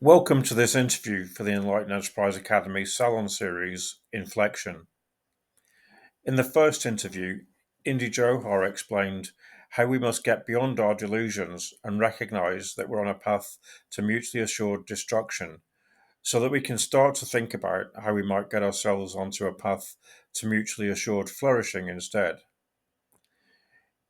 Welcome to this interview for the Enlightened Enterprise Academy Salon series, Inflection. In the first interview, Indy Johar explained how we must get beyond our delusions and recognize that we're on a path to mutually assured destruction so that we can start to think about how we might get ourselves onto a path to mutually assured flourishing instead.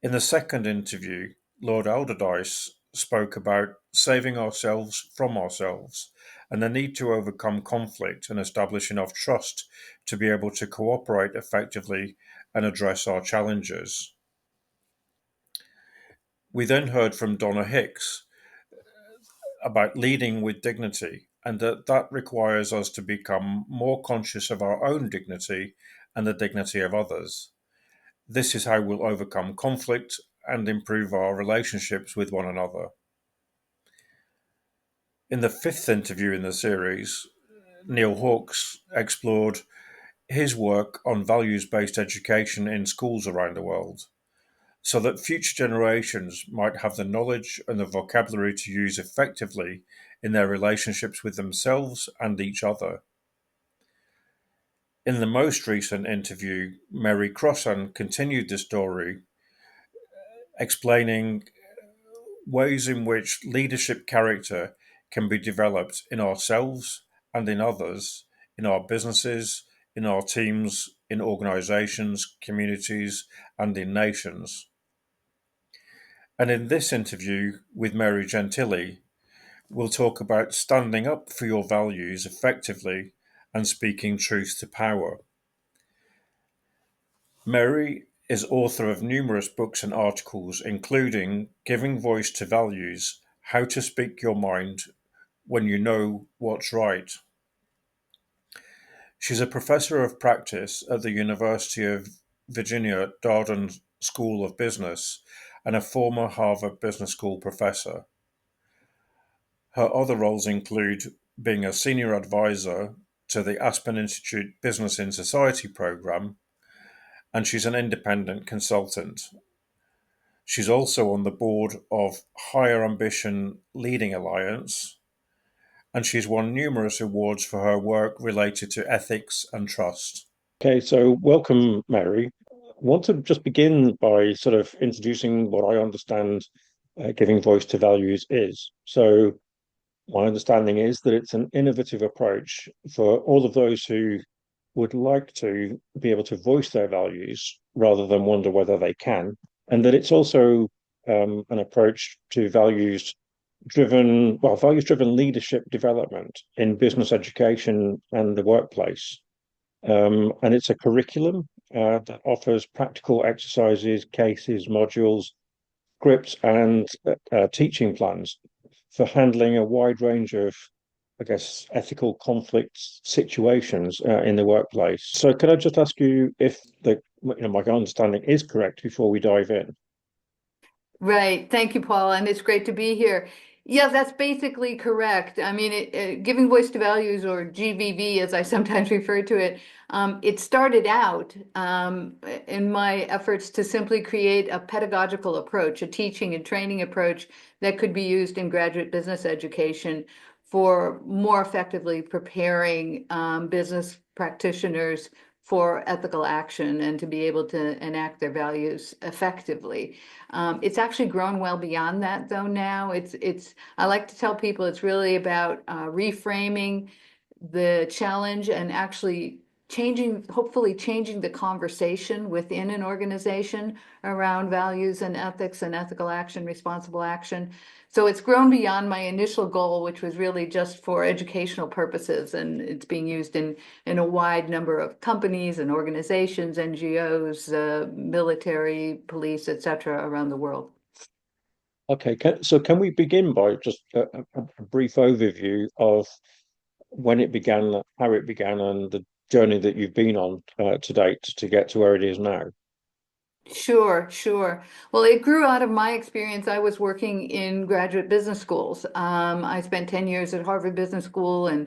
In the second interview, Lord Alderdice spoke about saving ourselves from ourselves and the need to overcome conflict and establish enough trust to be able to cooperate effectively and address our challenges. We then heard from Donna Hicks about leading with dignity and that requires us to become more conscious of our own dignity and the dignity of others. This is how we'll overcome conflict and improve our relationships with one another. In the fifth interview in the series, Neil Hawkes explored his work on values based education in schools around the world so that future generations might have the knowledge and the vocabulary to use effectively in their relationships with themselves and each other. In the most recent interview, Mary Crossan continued the story, explaining ways in which leadership character can be developed in ourselves and in others, in our businesses, in our teams, in organizations, communities, and in nations. And in this interview with Mary Gentile, we'll talk about standing up for your values effectively and speaking truth to power. Mary is author of numerous books and articles, including Giving Voice to Values, How to Speak Your Mind When You Know What's Right. She's a professor of practice at the University of Virginia Darden School of Business and a former Harvard Business School professor. Her other roles include being a senior advisor to the Aspen Institute Business in Society program, and she's an independent consultant. She's also on the board of Higher Ambition Leading Alliance, and she's won numerous awards for her work related to ethics and trust. Okay, so welcome, Mary. I want to just begin by sort of introducing what I understand giving voice to values is. So, my understanding is that it's an innovative approach for all of those who would like to be able to voice their values rather than wonder whether they can, and that it's also an approach to values driven leadership development in business education and the workplace. And it's a curriculum that offers practical exercises, cases, modules, scripts, and teaching plans for handling a wide range of, I guess, ethical conflict situations in the workplace. So, could I just ask you if my understanding is correct before we dive in? Right. Thank you, Paul. And it's great to be here. Yeah, that's basically correct. I mean, giving voice to values, or GVV, as I sometimes refer to it, it started out in my efforts to simply create a pedagogical approach, a teaching and training approach that could be used in graduate business education for more effectively preparing business practitioners for ethical action and to be able to enact their values effectively. It's actually grown well beyond that, though. Now I like to tell people it's really about reframing the challenge and actually hopefully changing the conversation within an organization around values and ethics and ethical action, responsible action. So it's grown beyond my initial goal, which was really just for educational purposes, and it's being used in a wide number of companies and organizations, NGOs, military, police, etc., around the world. Okay, so can we begin by just a brief overview of when it began, how it began, and the journey that you've been on to date to get to where it is now? Sure, sure. Well, it grew out of my experience. I was working in graduate business schools. I spent 10 years at Harvard Business School and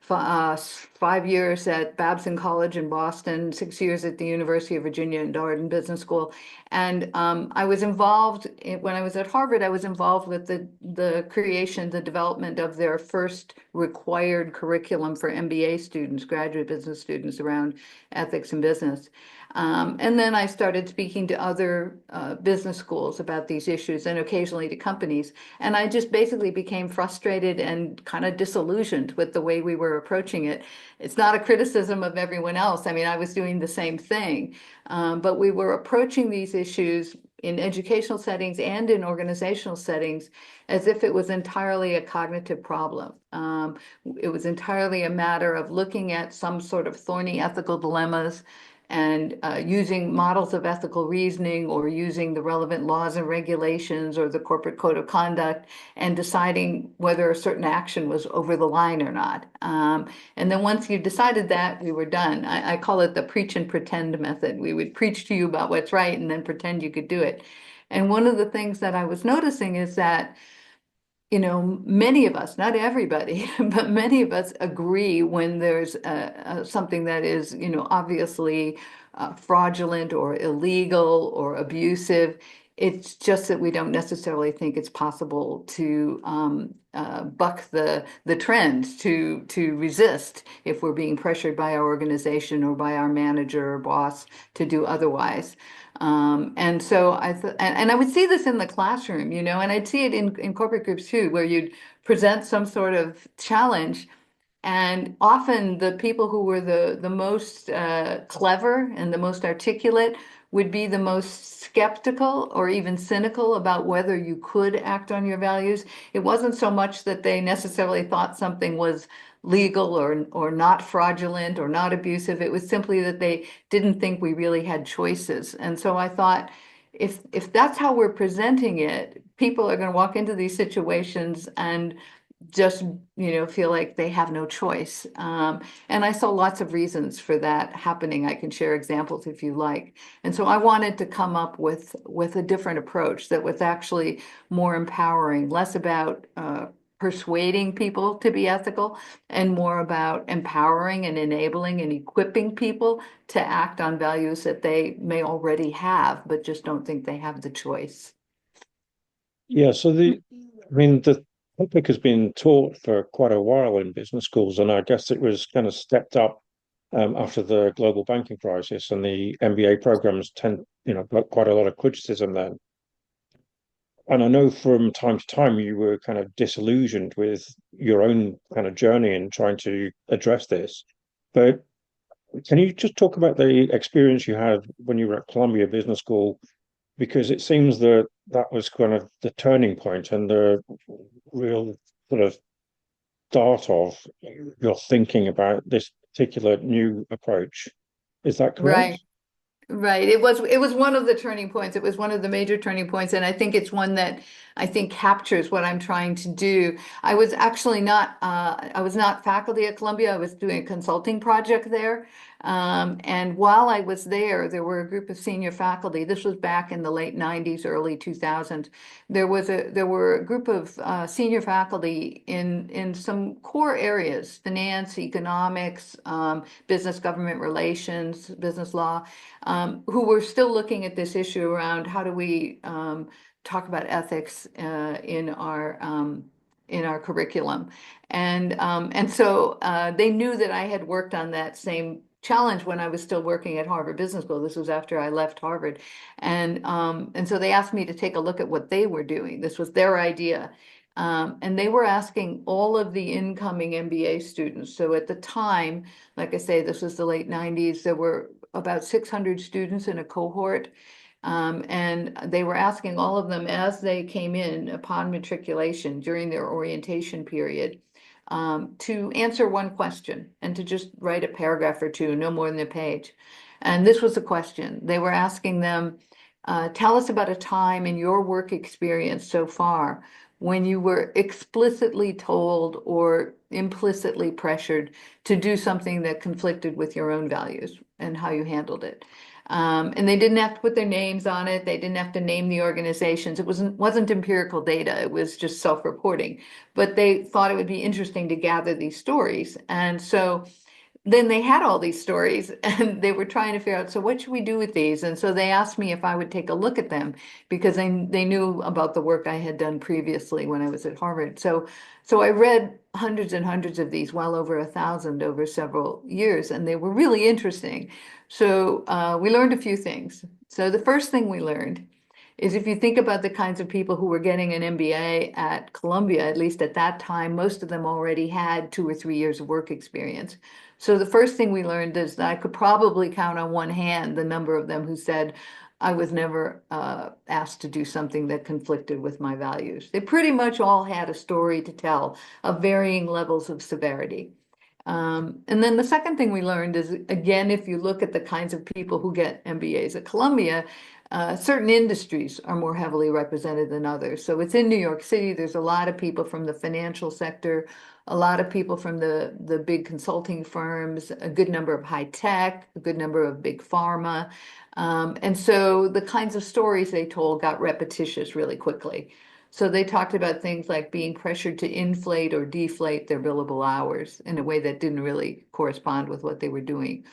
5 years at Babson College in Boston, 6 years at the University of Virginia and Darden Business School. And I was involved when I was at Harvard. I was involved with the creation, the development of their first required curriculum for MBA students, graduate business students, around ethics and business. And then I started speaking to other business schools about these issues and occasionally to companies. And I just basically became frustrated and kind of disillusioned with the way we were approaching it. It's not a criticism of everyone else. I mean, I was doing the same thing, but we were approaching these issues in educational settings and in organizational settings as if it was entirely a cognitive problem. It was entirely a matter of looking at some sort of thorny ethical dilemmas and using models of ethical reasoning or using the relevant laws and regulations or the corporate code of conduct and deciding whether a certain action was over the line or not. And then once you decided that, we were done. I call it the preach and pretend method. We would preach to you about what's right and then pretend you could do it. And one of the things that I was noticing is that many of us, not everybody, but many of us agree when there's something that is, obviously fraudulent or illegal or abusive. It's just that we don't necessarily think it's possible to buck the trend, to resist if we're being pressured by our organization or by our manager or boss to do otherwise. And so and I would see this in the classroom, and I'd see it in corporate groups too, where you'd present some sort of challenge. And often the people who were the most clever and the most articulate would be the most skeptical or even cynical about whether you could act on your values. It wasn't so much that they necessarily thought something was legal or not fraudulent or not abusive. It was simply that they didn't think we really had choices. And so I thought, if that's how we're presenting it, people are going to walk into these situations and just feel like they have no choice. And I saw lots of reasons for that happening. I can share examples if you like. And so I wanted to come up with a different approach that was actually more empowering, less about persuading people to be ethical and more about empowering and enabling and equipping people to act on values that they may already have, but just don't think they have the choice. Yeah, so the topic has been taught for quite a while in business schools, and I guess it was kind of stepped up after the global banking crisis, and the MBA programs got quite a lot of criticism then. And I know from time to time you were kind of disillusioned with your own kind of journey in trying to address this. But can you just talk about the experience you had when you were at Columbia Business School? Because it seems that that was kind of the turning point and the real sort of start of your thinking about this particular new approach. Is that correct? Right. Right. It was one of the turning points. It was one of the major turning points, and I think it's one that I think captures what I'm trying to do. I was not faculty at Columbia. I was doing a consulting project there. And while I was there, there were a group of senior faculty. This was back in the late 90s, early 2000s. There were a group of senior faculty in some core areas: finance, economics, business government relations, business law, who were still looking at this issue around how do we talk about ethics in our curriculum, and so they knew that I had worked on that same challenge when I was still working at Harvard Business School. This was after I left Harvard, and so they asked me to take a look at what they were doing. This was their idea. And they were asking all of the incoming MBA students. So at the time, like I say, this was the late 90s, there were about 600 students in a cohort. And they were asking all of them as they came in upon matriculation during their orientation period to answer one question and to just write a paragraph or two, no more than a page. And this was the question. They were asking them, tell us about a time in your work experience so far when you were explicitly told or implicitly pressured to do something that conflicted with your own values and how you handled it. And they didn't have to put their names on it. They didn't have to name the organizations. It wasn't empirical data. It was just self-reporting. But they thought it would be interesting to gather these stories. And so then they had all these stories and they were trying to figure out, so what should we do with these? And so they asked me if I would take a look at them because they knew about the work I had done previously when I was at Harvard. So I read hundreds and hundreds of these, well over 1,000 over several years, and they were really interesting. So we learned a few things. So the first thing we learned is if you think about the kinds of people who were getting an MBA at Columbia, at least at that time, most of them already had 2 or 3 years of work experience. So the first thing we learned is that I could probably count on one hand the number of them who said, I was never asked to do something that conflicted with my values. They pretty much all had a story to tell of varying levels of severity. And then the second thing we learned is, again, if you look at the kinds of people who get MBAs at Columbia, certain industries are more heavily represented than others. So it's in New York City. There's a lot of people from the financial sector, a lot of people from the big consulting firms, a good number of high tech, a good number of big pharma. And so the kinds of stories they told got repetitious really quickly. So they talked about things like being pressured to inflate or deflate their billable hours in a way that didn't really correspond with what they were doing,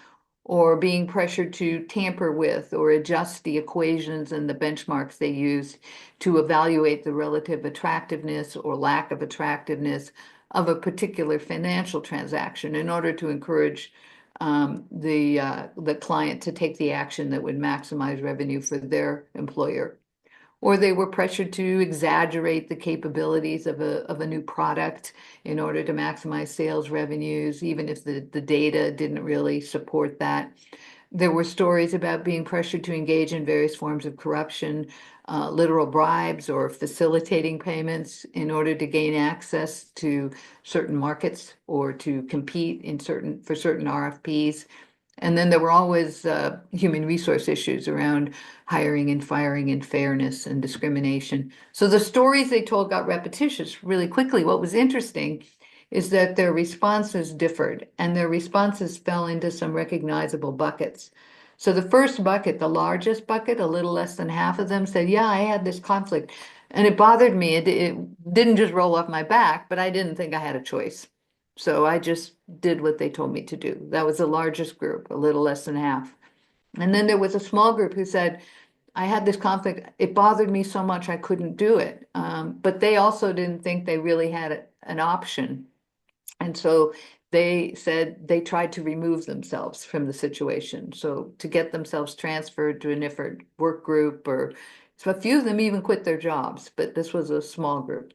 or being pressured to tamper with or adjust the equations and the benchmarks they use to evaluate the relative attractiveness or lack of attractiveness of a particular financial transaction in order to encourage the client to take the action that would maximize revenue for their employer. Or they were pressured to exaggerate the capabilities of a new product in order to maximize sales revenues, even if the data didn't really support that. There were stories about being pressured to engage in various forms of corruption, literal bribes or facilitating payments in order to gain access to certain markets or to compete for certain RFPs. And then there were always human resource issues around hiring and firing and fairness and discrimination. So the stories they told got repetitious really quickly. What was interesting is that their responses differed, and their responses fell into some recognizable buckets. So the first bucket, the largest bucket, a little less than half of them said, yeah, I had this conflict and it bothered me. It didn't just roll off my back, but I didn't think I had a choice. So I just did what they told me to do. That was the largest group, a little less than half. And then there was a small group who said, I had this conflict. It bothered me so much I couldn't do it. But they also didn't think they really had an option. And so they said they tried to remove themselves from the situation. So to get themselves transferred to a different work group, or so a few of them even quit their jobs, but this was a small group.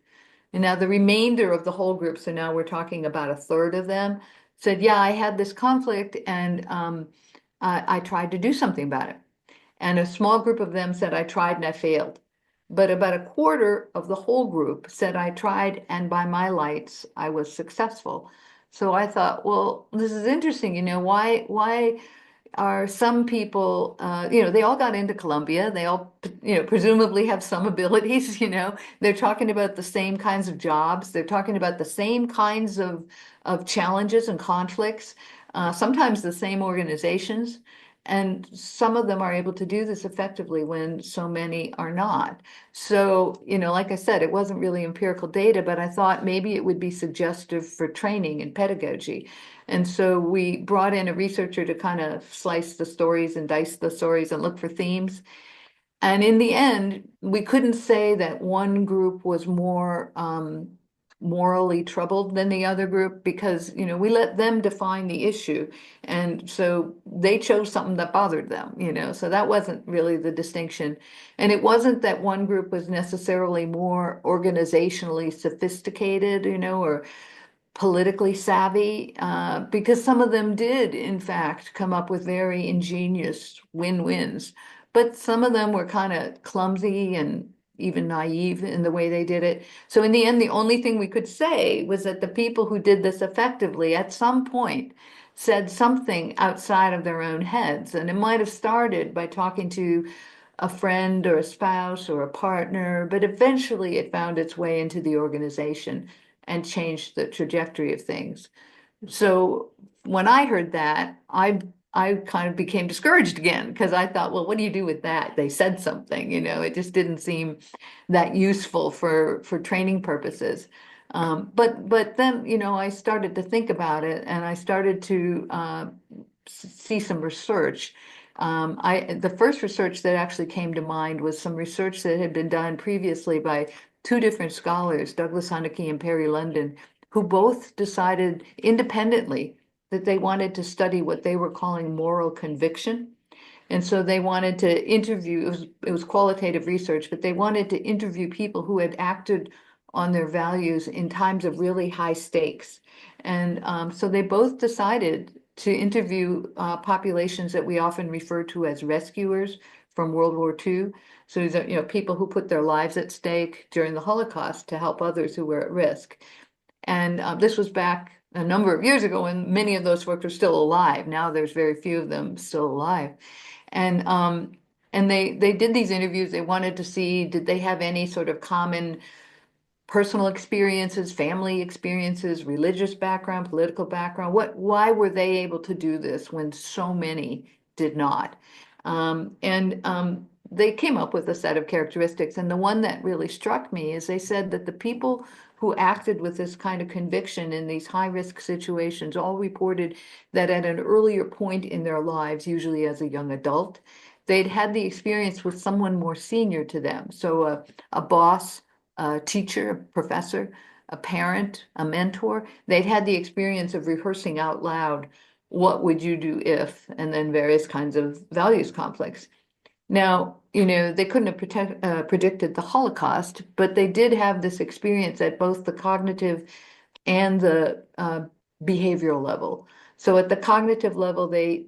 And now the remainder of the whole group, so now we're talking about a third of them, said, yeah, I had this conflict and I tried to do something about it. And a small group of them said, I tried and I failed. But about a quarter of the whole group said, I tried and by my lights, I was successful. So I thought, well, this is interesting. Why are some people, they all got into Columbia. They all, presumably have some abilities, they're talking about the same kinds of jobs. They're talking about the same kinds of challenges and conflicts, sometimes the same organizations. And some of them are able to do this effectively when so many are not. So, like I said, it wasn't really empirical data, but I thought maybe it would be suggestive for training and pedagogy. And so we brought in a researcher to kind of slice the stories and dice the stories and look for themes. And in the end, we couldn't say that one group was more morally troubled than the other group because, we let them define the issue. And so they chose something that bothered them, so that wasn't really the distinction. And it wasn't that one group was necessarily more organizationally sophisticated, or politically savvy, because some of them did, in fact, come up with very ingenious win-wins. But some of them were kind of clumsy and even naive in the way they did it. So in the end, the only thing we could say was that the people who did this effectively at some point said something outside of their own heads. And it might have started by talking to a friend or a spouse or a partner, but eventually it found its way into the organization and changed the trajectory of things. So when I heard that, I I kind of became discouraged again because I thought, well, what do you do with that? They said something, it just didn't seem that useful for training purposes. But then, I started to think about it and I started to see some research. The first research that actually came to mind was some research that had been done previously by two different scholars, Douglas Hunneke and Perry London, who both decided independently that they wanted to study what they were calling moral conviction. And so they wanted to interview, it was qualitative research, but they wanted to interview people who had acted on their values in times of really high stakes. And so they both decided to interview populations that we often refer to as rescuers from World War II. So these are, people who put their lives at stake during the Holocaust to help others who were at risk. And this was back a number of years ago when many of those folks are still alive. Now there's very few of them still alive. And they did these interviews. They wanted to see, did they have any sort of common personal experiences, family experiences, religious background, political background? Why were they able to do this when so many did not? They came up with a set of characteristics. And the one that really struck me is they said that the people who acted with this kind of conviction in these high risk situations all reported that at an earlier point in their lives, usually as a young adult, they'd had the experience with someone more senior to them. So a boss, a teacher, a professor, a parent, a mentor, they'd had the experience of rehearsing out loud, what would you do if, and then various kinds of values conflicts. Now, they couldn't have predicted the Holocaust, but they did have this experience at both the cognitive and the behavioral level. So at the cognitive level, they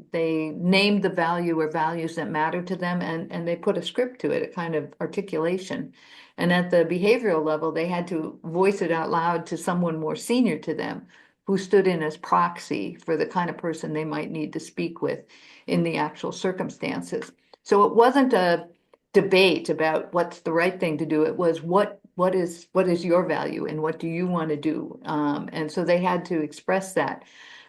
named the value or values that matter to them, and they put a script to it, a kind of articulation. And at the behavioral level, they had to voice it out loud to someone more senior to them, who stood in as proxy for the kind of person they might need to speak with in the actual circumstances. So it wasn't a debate about what's the right thing to do. It was what is your value and what do you want to do? And so they had to express that.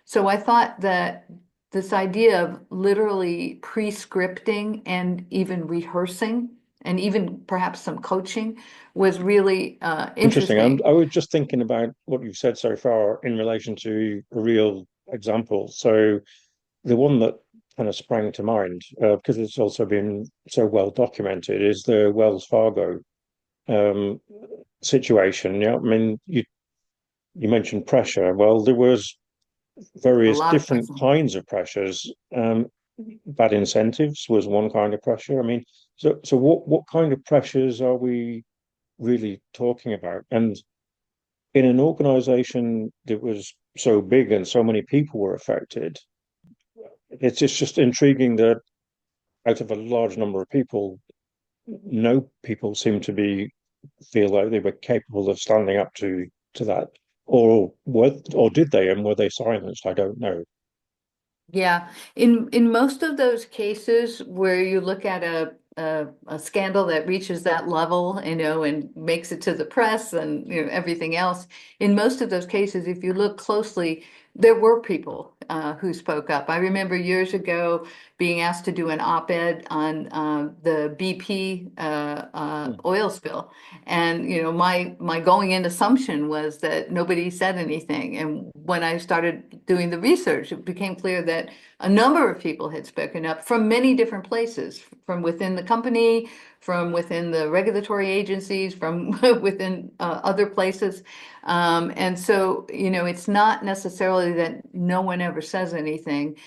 So I thought that this idea of literally pre-scripting and even rehearsing and even perhaps some coaching was really Interesting. interesting. I was just thinking about what you've said so far in relation to a real example. So the one that kind of sprang to mind, because it's also been so well documented, is the Wells Fargo um, situation. Yeah, I mean, you mentioned pressure. Well, there was A various lot of different person. kinds of pressures. Bad incentives was one kind of pressure. I mean, so what kind of pressures are we really talking about? And in an organization that was so big and so many people were affected, it's just intriguing that out of a large number of people, no people seem to be feel like they were capable of standing up to that, or did they, and were they silenced? I don't know. Yeah, in most of those cases where you look at a scandal that reaches that level, and makes it to the press and everything else, in most of those cases, if you look closely, there were people who spoke up. I remember years ago being asked to do an op-ed on the BP oil spill, and my going in assumption was that nobody said anything. And when I started doing the research, it became clear that a number of people had spoken up from many different places, from within the company, from within the regulatory agencies, from within other places. And so, it's not necessarily that no one ever says anything,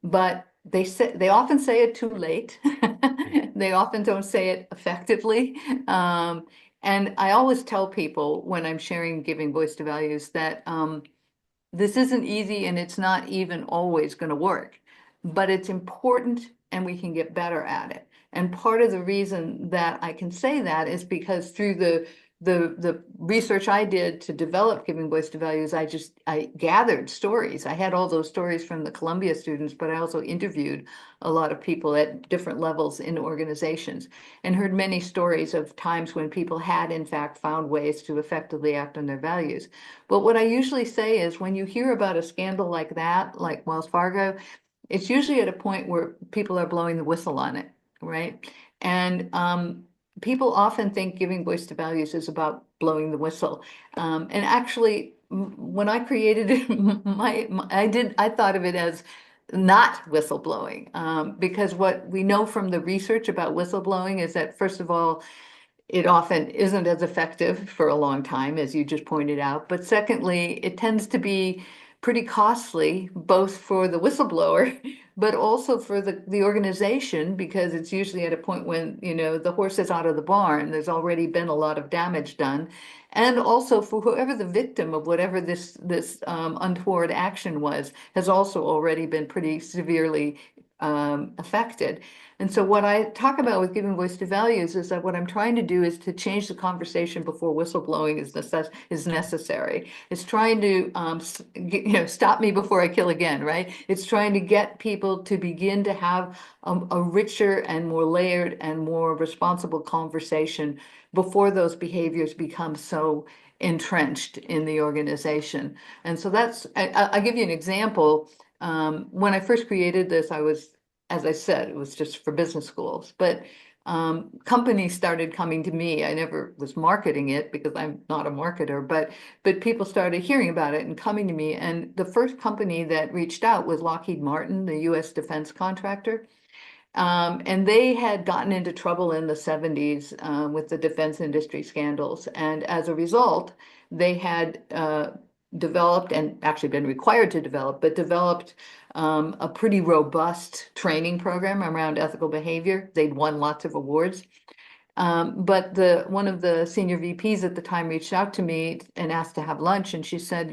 but they often say it too late. They often don't say it effectively. And I always tell people when I'm sharing giving voice to values that this isn't easy and it's not even always going to work, but it's important and we can get better at it. And part of the reason that I can say that is because through the research I did to develop giving voice to values, I gathered stories. I had all those stories from the Columbia students, but I also interviewed a lot of people at different levels in organizations and heard many stories of times when people had in fact found ways to effectively act on their values. But what I usually say is when you hear about a scandal like that, like Wells Fargo, it's usually at a point where people are blowing the whistle on it, right? And people often think giving voice to values is about blowing the whistle. And actually, when I created it, I thought of it as not whistleblowing, because what we know from the research about whistleblowing is that, first of all, it often isn't as effective for a long time, as you just pointed out. But secondly, it tends to be pretty costly, both for the whistleblower, but also for the organization, because it's usually at a point when, the horse is out of the barn, there's already been a lot of damage done. And also for whoever the victim of whatever this untoward action was, has also already been pretty severely affected. And so what I talk about with giving voice to values is that what I'm trying to do is to change the conversation before whistleblowing is necessary. It's trying to stop me before I kill again, right? It's trying to get people to begin to have a richer and more layered and more responsible conversation before those behaviors become so entrenched in the organization. And so I'll give you an example. When I first created this, as I said, it was just for business schools, but companies started coming to me. I never was marketing it because I'm not a marketer, but people started hearing about it and coming to me. And the first company that reached out was Lockheed Martin, the U.S. defense contractor. And they had gotten into trouble in the 70s with the defense industry scandals. And as a result, they had developed, and actually been required to develop, but developed a pretty robust training program around ethical behavior. They'd won lots of awards. But one of the senior VPs at the time reached out to me and asked to have lunch. And she said,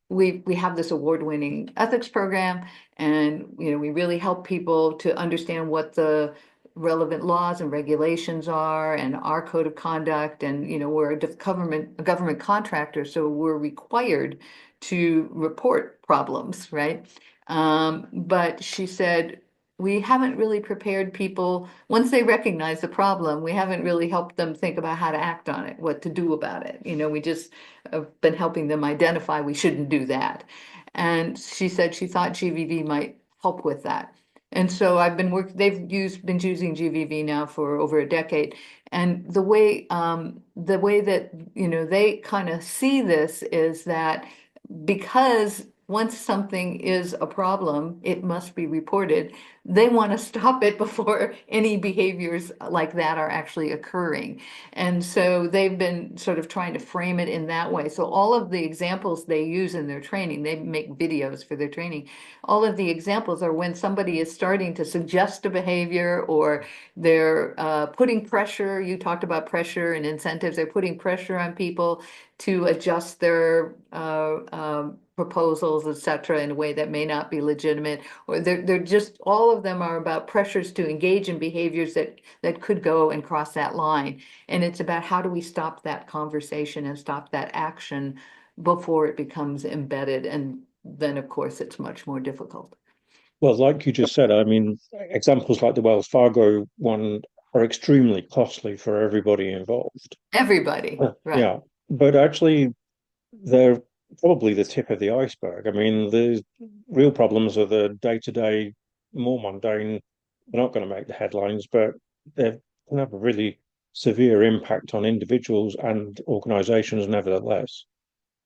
we have this award-winning ethics program, and we really help people to understand what the relevant laws and regulations are, and our code of conduct, and we're a government contractor, so we're required to report problems, right? But she said, we haven't really prepared people. Once they recognize the problem, we haven't really helped them think about how to act on it, what to do about it. We just have been helping them identify we shouldn't do that. And she said she thought GVV might help with that. And so they've been using GVV now for over a decade. And the way that, they kind of see this is that because once something is a problem, it must be reported. They want to stop it before any behaviors like that are actually occurring. And so they've been sort of trying to frame it in that way. So all of the examples they use in their training, they make videos for their training. All of the examples are when somebody is starting to suggest a behavior, or they're putting pressure. You talked about pressure and incentives. They're putting pressure on people to adjust their proposals, et cetera, in a way that may not be legitimate, or they're just, all of them are about pressures to engage in behaviors that could go and cross that line. And it's about how do we stop that conversation and stop that action before it becomes embedded. And then, of course, it's much more difficult. Well, like you just said, I mean, examples like the Wells Fargo one are extremely costly for everybody involved. Everybody, right? Yeah, but actually, they're probably the tip of the iceberg. I mean, the real problems are the day-to-day, more mundane. They're not going to make the headlines, but they can have a really severe impact on individuals and organizations nevertheless.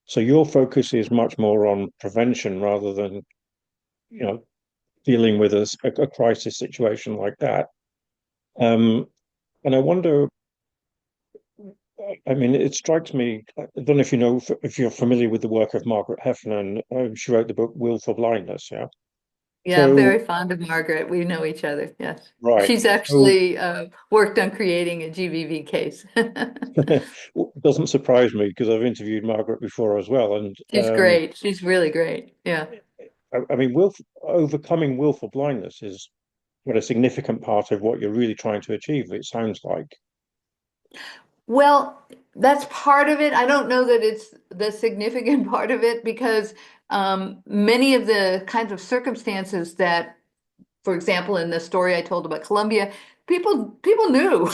So your focus is much more on prevention rather than, you know, dealing with a crisis situation like that. And I wonder, I mean, it strikes me, I don't know if you know, if you're familiar with the work of Margaret Heffernan. She wrote the book Will for Blindness, yeah? Yeah, I'm very So, fond of Margaret. We know each other. Yes. right. She's So, actually worked on creating a GVV case. it doesn't surprise me because I've interviewed Margaret before as well. And She's great. She's really great. Yeah. I mean, overcoming willful blindness is what a significant part of what you're really trying to achieve, it sounds like. Well, that's part of it. I don't know that it's the significant part of it, because many of the kinds of circumstances that, for example, in the story I told about Colombia, people knew.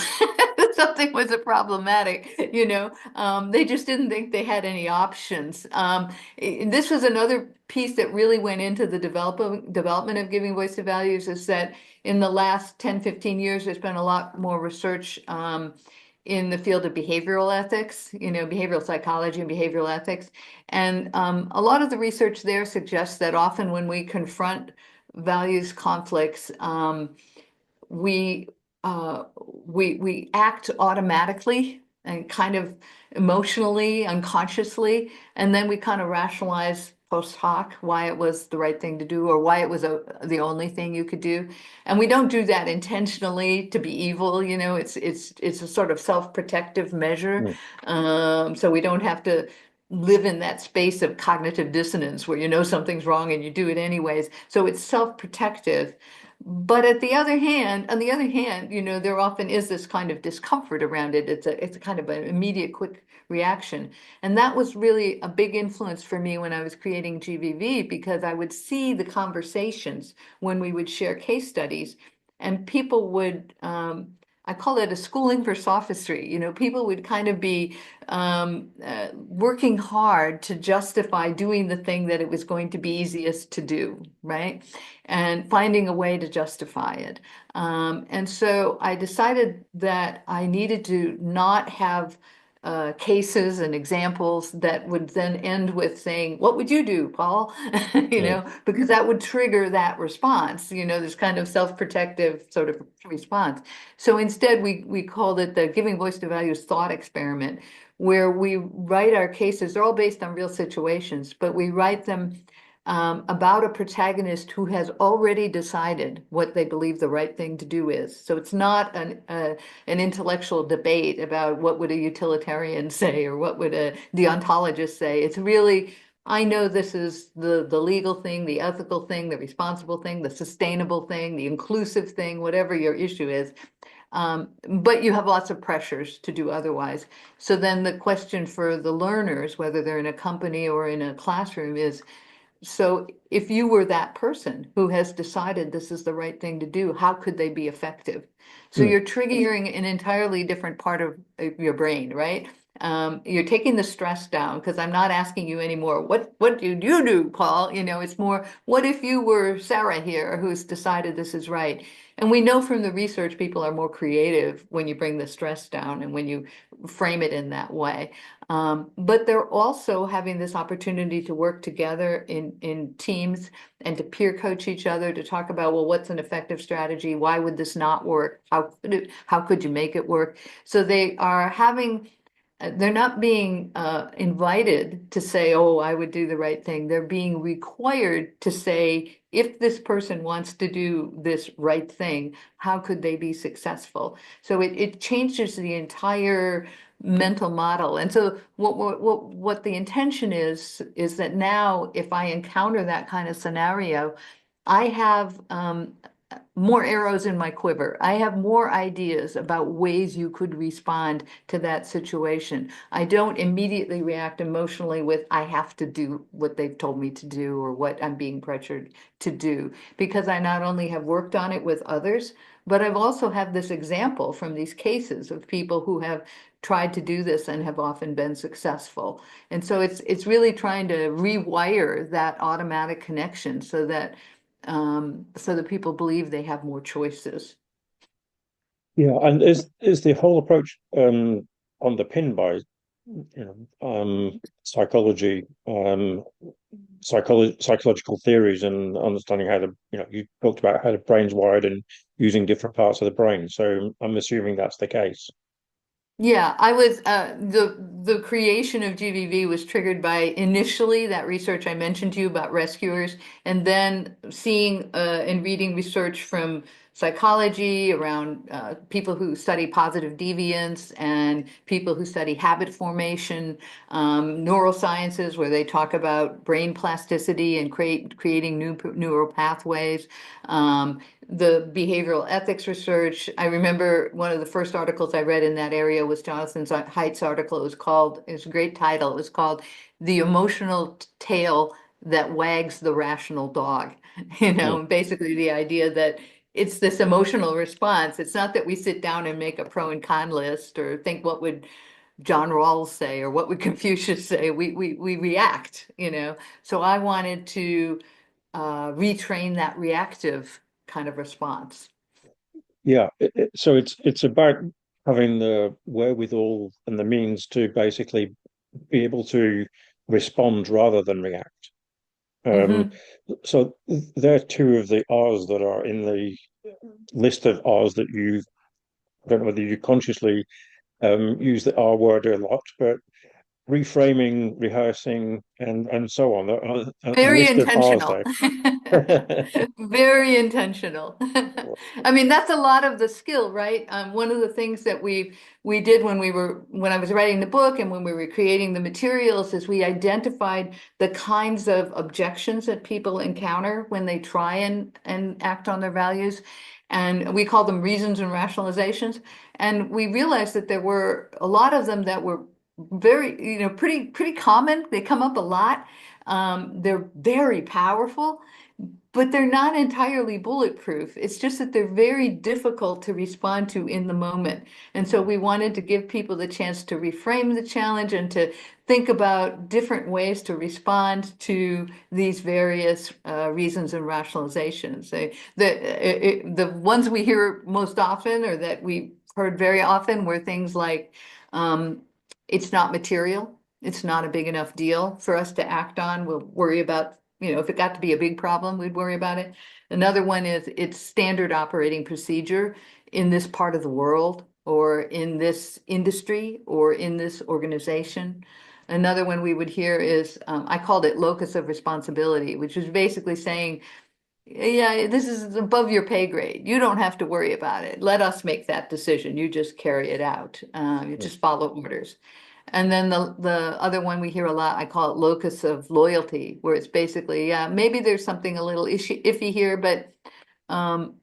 something was problematic, they just didn't think they had any options. This was another piece that really went into the development of giving voice to values, is that in the last 10, 15 years, there's been a lot more research in the field of behavioral ethics, behavioral psychology and behavioral ethics. And a lot of the research there suggests that often when we confront values conflicts, we we act automatically and kind of emotionally, unconsciously, and then we kind of rationalize post hoc why it was the right thing to do or why it was the only thing you could do. And we don't do that intentionally to be evil, it's a sort of self-protective measure. Mm. So we don't have to live in that space of cognitive dissonance where you know something's wrong and you do it anyways. So it's self-protective. But on the other hand, there often is this kind of discomfort around it. It's a kind of an immediate, quick reaction. And that was really a big influence for me when I was creating GVV, because I would see the conversations when we would share case studies, and people would, I call it a schooling for sophistry. People would kind of be working hard to justify doing the thing that it was going to be easiest to do, right? And finding a way to justify it. And so I decided that I needed to not have cases and examples that would then end with saying, "What would you do, Paul?" Yeah. Because that would trigger that response, this kind of self-protective sort of response. So instead, we called it the Giving Voice to Values thought experiment, where we write our cases. They're all based on real situations, but we write them about a protagonist who has already decided what they believe the right thing to do is. So it's not an intellectual debate about what would a utilitarian say or what would a deontologist say. It's really, I know this is the legal thing, the ethical thing, the responsible thing, the sustainable thing, the inclusive thing, whatever your issue is. But you have lots of pressures to do otherwise. So then the question for the learners, whether they're in a company or in a classroom, is, so if you were that person who has decided this is the right thing to do, how could they be effective? So Mm. you're triggering an entirely different part of your brain, right? You're taking the stress down, because I'm not asking you anymore, what did you do, Paul? It's more, what if you were Sarah here who's decided this is right? And we know from the research, people are more creative when you bring the stress down and when you frame it in that way. But they're also having this opportunity to work together in teams and to peer coach each other, to talk about, well, what's an effective strategy? Why would this not work? How could you make it work? So they are having, they're not being invited to say, oh, I would do the right thing. They're being required to say, if this person wants to do this right thing, how could they be successful? So it changes the entire mental model. And so what the intention is that now, if I encounter that kind of scenario, I have more arrows in my quiver. I have more ideas about ways you could respond to that situation. I don't immediately react emotionally with, I have to do what they've told me to do or what I'm being pressured to do, because I not only have worked on it with others, but I've also had this example from these cases of people who have tried to do this and have often been successful. And so it's really trying to rewire that automatic connection so that people believe they have more choices. Yeah, and is the whole approach underpinned by psychology, psychological theories, and understanding how you talked about how the brain's wired and using different parts of the brain. So I'm assuming that's the case. Yeah, I was the creation of GVV was triggered by initially that research I mentioned to you about rescuers, and then seeing and reading research from psychology around people who study positive deviance and people who study habit formation, neurosciences where they talk about brain plasticity and creating new neural pathways. The behavioral ethics research. I remember one of the first articles I read in that area was Jonathan Haidt's article. It was a great title. It was called "The Emotional Tail That Wags the Rational Dog." Mm. Basically the idea that it's this emotional response. It's not that we sit down and make a pro and con list or think what would John Rawls say or what would Confucius say. We react, you know. So I wanted to retrain that reactive kind of response. Yeah, so it's about having the wherewithal and the means to basically be able to respond rather than react. Um, Hmm. so there are two of the R's that are in the list of R's that you, I don't know whether you consciously use the R word a lot, but reframing, rehearsing, and so on. A Very list of R's intentional. there. Very intentional. I mean, that's a lot of the skill, right? One of the things that we did when I was writing the book and when we were creating the materials is we identified the kinds of objections that people encounter when they try and act on their values. And we call them reasons and rationalizations. And we realized that there were a lot of them that were very, pretty common. They come up a lot. They're very powerful, but they're not entirely bulletproof. It's just that they're very difficult to respond to in the moment. And so we wanted to give people the chance to reframe the challenge and to think about different ways to respond to these various reasons and rationalizations. The ones we hear most often or that we heard very often were things like, um, it's not material. It's not a big enough deal for us to act on. We'll worry about, if it got to be a big problem, we'd worry about it. Another one is it's standard operating procedure in this part of the world or in this industry or in this organization. Another one we would hear is, I called it locus of responsibility, which is basically saying, yeah, this is above your pay grade. You don't have to worry about it. Let us make that decision. You just carry it out. You just follow orders. And then the other one we hear a lot, I call it locus of loyalty, where it's basically, yeah, maybe there's something a little iffy here, but um,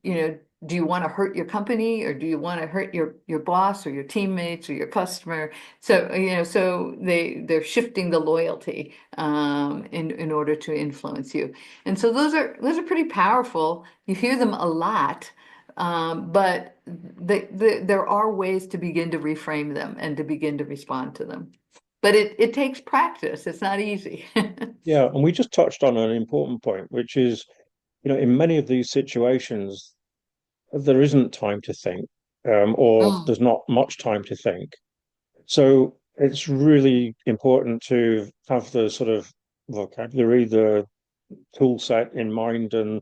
you know, do you want to hurt your company or do you want to hurt your boss or your teammates or your customer? So, so they're shifting the loyalty in order to influence you. And so those are pretty powerful. You hear them a lot. But there are ways to begin to reframe them and to begin to respond to them. But it takes practice. It's not easy. Yeah, and we just touched on an important point, which is, in many of these situations, there isn't time to think, or Mm. there's not much time to think. So it's really important to have the sort of vocabulary, the tool set in mind, and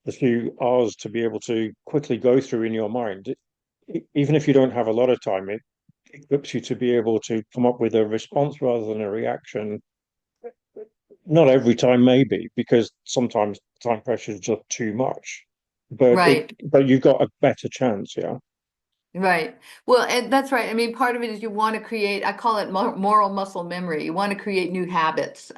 the few R's to be able to quickly go through in your mind. Even if you don't have a lot of time, it equips you to be able to come up with a response rather than a reaction. Not every time, maybe, because sometimes time pressure is just too much. Right. But you've got a better chance, yeah. Right. Well, and that's right. I mean, part of it is you want to create, I call it moral muscle memory. You want to create new habits,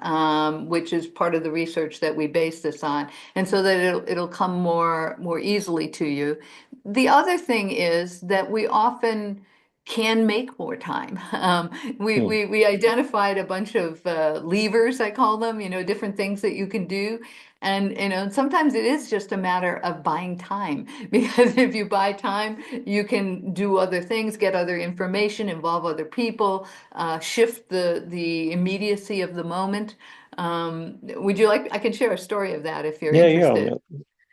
which is part of the research that we base this on, and so that it'll come more easily to you. The other thing is that we often can make more time. Hmm. We identified a bunch of levers, I call them, different things that you can do. And sometimes it is just a matter of buying time because if you buy time, you can do other things, get other information, involve other people, shift the immediacy of the moment. Would you like? I can share a story of that if you're Yeah, yeah, interested.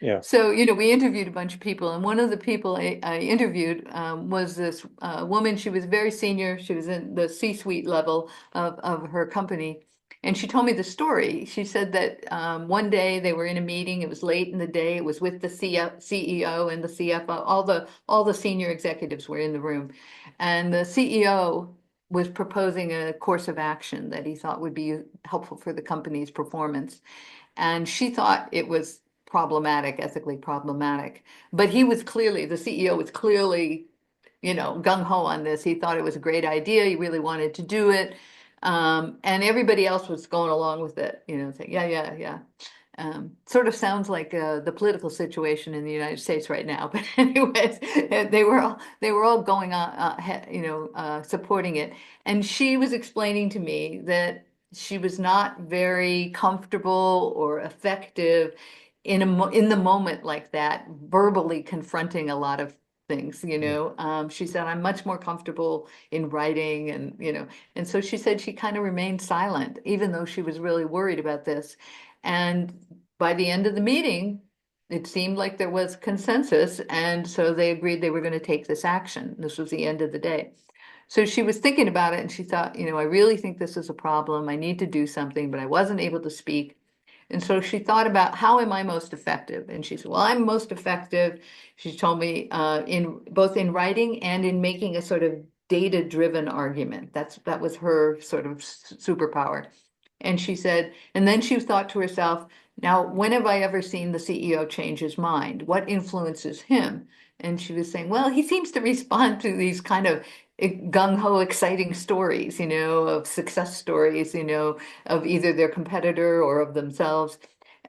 yeah. So, we interviewed a bunch of people, and one of the people I interviewed was this woman. She was very senior. She was in the C-suite level of her company. And she told me the story. She said that one day they were in a meeting. It was late in the day. It was with the CEO and the CFO. All the senior executives were in the room. And the CEO was proposing a course of action that he thought would be helpful for the company's performance. And she thought it was problematic, ethically problematic. But the CEO was clearly, gung ho on this. He thought it was a great idea. He really wanted to do it. And everybody else was going along with it, saying, yeah, yeah, yeah. Sort of sounds like the political situation in the United States right now. But anyways, they were all going on, supporting it. And she was explaining to me that she was not very comfortable or effective in the moment like that, verbally confronting a lot of things, you Mm. know. She said, I'm much more comfortable in writing and, you know, and so she said she kind of remained silent, even though she was really worried about this. And by the end of the meeting, it seemed like there was consensus. And so they agreed they were going to take this action. This was the end of the day. So she was thinking about it and she thought, you know, I really think this is a problem. I need to do something, but I wasn't able to speak. And so she thought about how am I most effective? And she said, well, I'm most effective, she told me, in both in writing and in making a sort of data-driven argument. That was her sort of superpower. And she said, and then she thought to herself, now, when have I ever seen the CEO change his mind? What influences him? And she was saying, well, he seems to respond to these kind of gung-ho exciting stories, you know, of success stories, you know, of either their competitor or of themselves.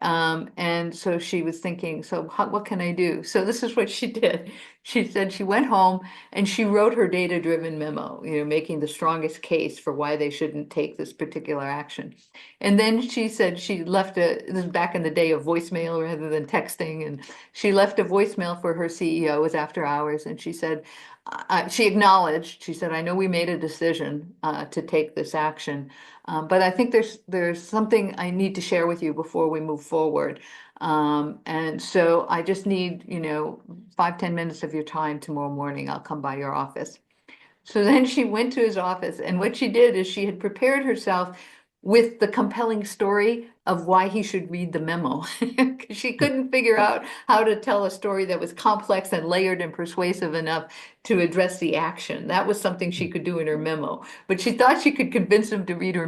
And so she was thinking, so what can I do? So this is what she did. She said she went home and she wrote her data-driven memo, you know, making the strongest case for why they shouldn't take this particular action. And then she said she left this is back in the day of voicemail rather than texting, and she left a voicemail for her CEO. It was after hours, and she said, she acknowledged, she said, I know we made a decision to take this action, but I think there's something I need to share with you before we move forward. And so I just need, you know, 5, 10 minutes of your time tomorrow morning. I'll come by your office. So then she went to his office, and what she did is she had prepared herself with the compelling story of why he should read the memo. She couldn't figure out how to tell a story that was complex and layered and persuasive enough to address the action. That was something she could do in her memo, but she thought she could convince him to read her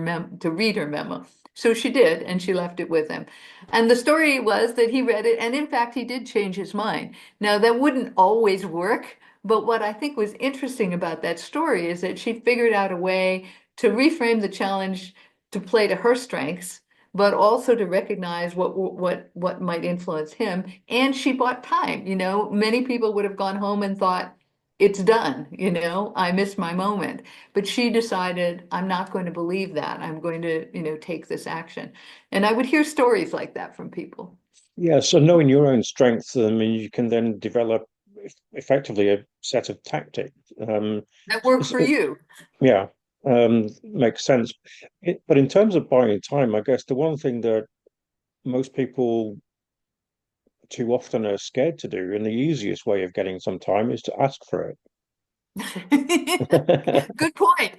memo. So she did, and she left it with him. And the story was that he read it, and in fact, he did change his mind. Now, that wouldn't always work, but what I think was interesting about that story is that she figured out a way to reframe the challenge to play to her strengths, but also to recognize what might influence him. And she bought time. You know, many people would have gone home and thought, it's done, you know, I missed my moment. But she decided, I'm not going to believe that. I'm going to, you know, take this action. And I would hear stories like that from people Yeah, so knowing your own strengths, I mean, you can then develop effectively a set of tactics. that work for So, you. yeah, makes sense. But in terms of buying time, I guess the one thing that most people too often are scared to do, and the easiest way of getting some time is to ask for it. Good point.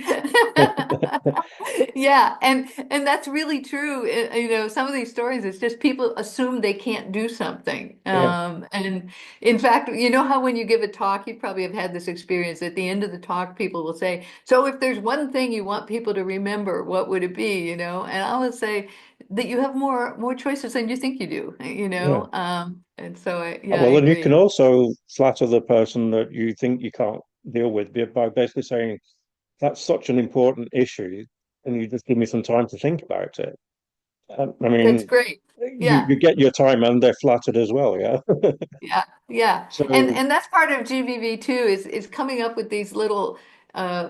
Yeah, and that's really true. You know, some of these stories, it's just people assume they can't do something. Yeah, And in fact, you know how when you give a talk, you probably have had this experience. At the end of the talk, people will say, "So if there's one thing you want people to remember, what would it be?" You know, and I would say that you have more choices than you think you do. You yeah. know, and so Oh, yeah, I well, and you can agree. also flatter the person that you think you can't deal with by basically saying, that's such an important issue, and you just give me some time to think about it. I That's mean, great. you Yeah. get your time and they're flattered as well, yeah. Yeah, yeah. So And that's part of GVV too, is coming up with these little uh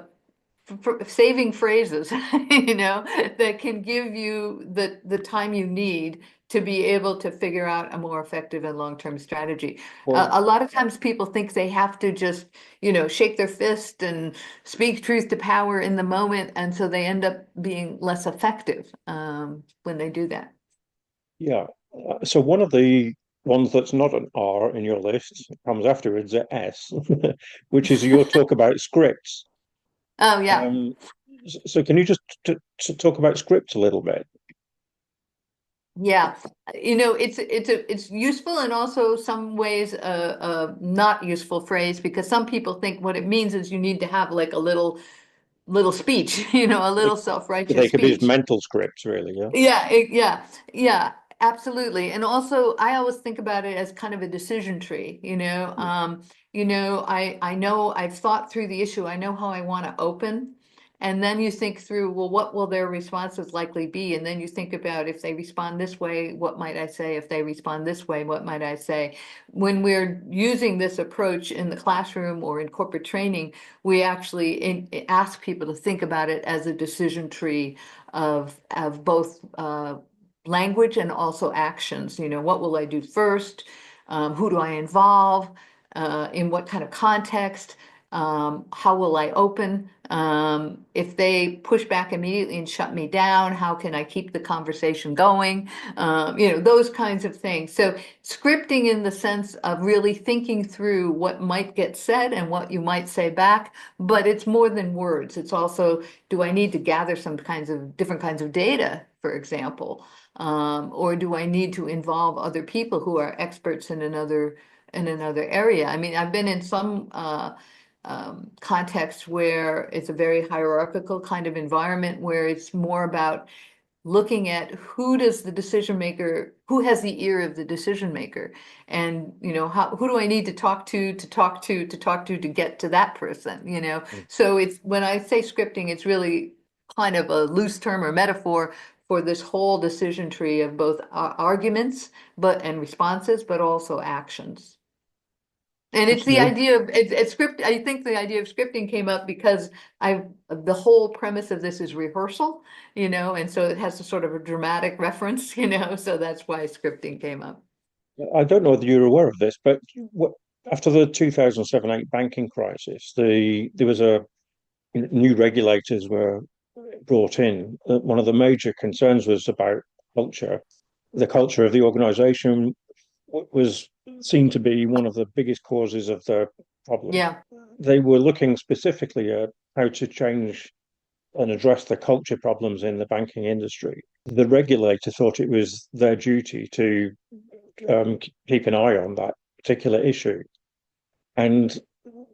saving phrases, you know, that can give you the time you need to be able to figure out a more effective and long-term strategy. well, A lot of times people think they have to just, you know, shake their fist and speak truth to power in the moment, and so they end up being less effective when they do that. yeah. So one of the ones that's not an R in your list comes afterwards at S, which is your talk about scripts. Oh yeah. Um, so can you just talk about scripts a little bit? Yeah, you know, it's useful and also some ways not useful phrase because some people think what it means is you need to have like a little speech, you know, a They, little self-righteous they could be just speech. mental scripts, really, yeah. Yeah, yeah, absolutely. And also, I always think about it as kind of a decision tree, you know. You know, I know I've thought through the issue. I know how I want to open. And then you think through, well, what will their responses likely be? And then you think about if they respond this way, what might I say? If they respond this way, what might I say? When we're using this approach in the classroom or in corporate training, we actually ask people to think about it as a decision tree of both language and also actions. What will I do first? Who do I involve? In what kind of context? How will I open? If they push back immediately and shut me down, how can I keep the conversation going? Those kinds of things. So scripting in the sense of really thinking through what might get said and what you might say back, but it's more than words. It's also, do I need to gather some kinds of different kinds of data, for example? Or do I need to involve other people who are experts in another area? I mean, I've been in some contexts where it's a very hierarchical kind of environment where it's more about looking at who has the ear of the decision maker, and who do I need to talk to get to that person. So it's, when I say scripting, it's really kind of a loose term or metaphor for this whole decision tree of both arguments and responses, but also actions. And it's the Absolutely. idea of it's script. I think the idea of scripting came up because the whole premise of this is rehearsal, and so it has a sort of a dramatic reference, so that's why scripting came up. I don't know whether you're aware of this, but after the 2007-8 banking crisis, there was a new regulators were brought in. One of the major concerns was about culture. The culture of the organization was seen to be one of the biggest causes of the problem. Yeah, They were looking specifically at how to change and address the culture problems in the banking industry. The regulator thought it was their duty to keep an eye on that particular issue. And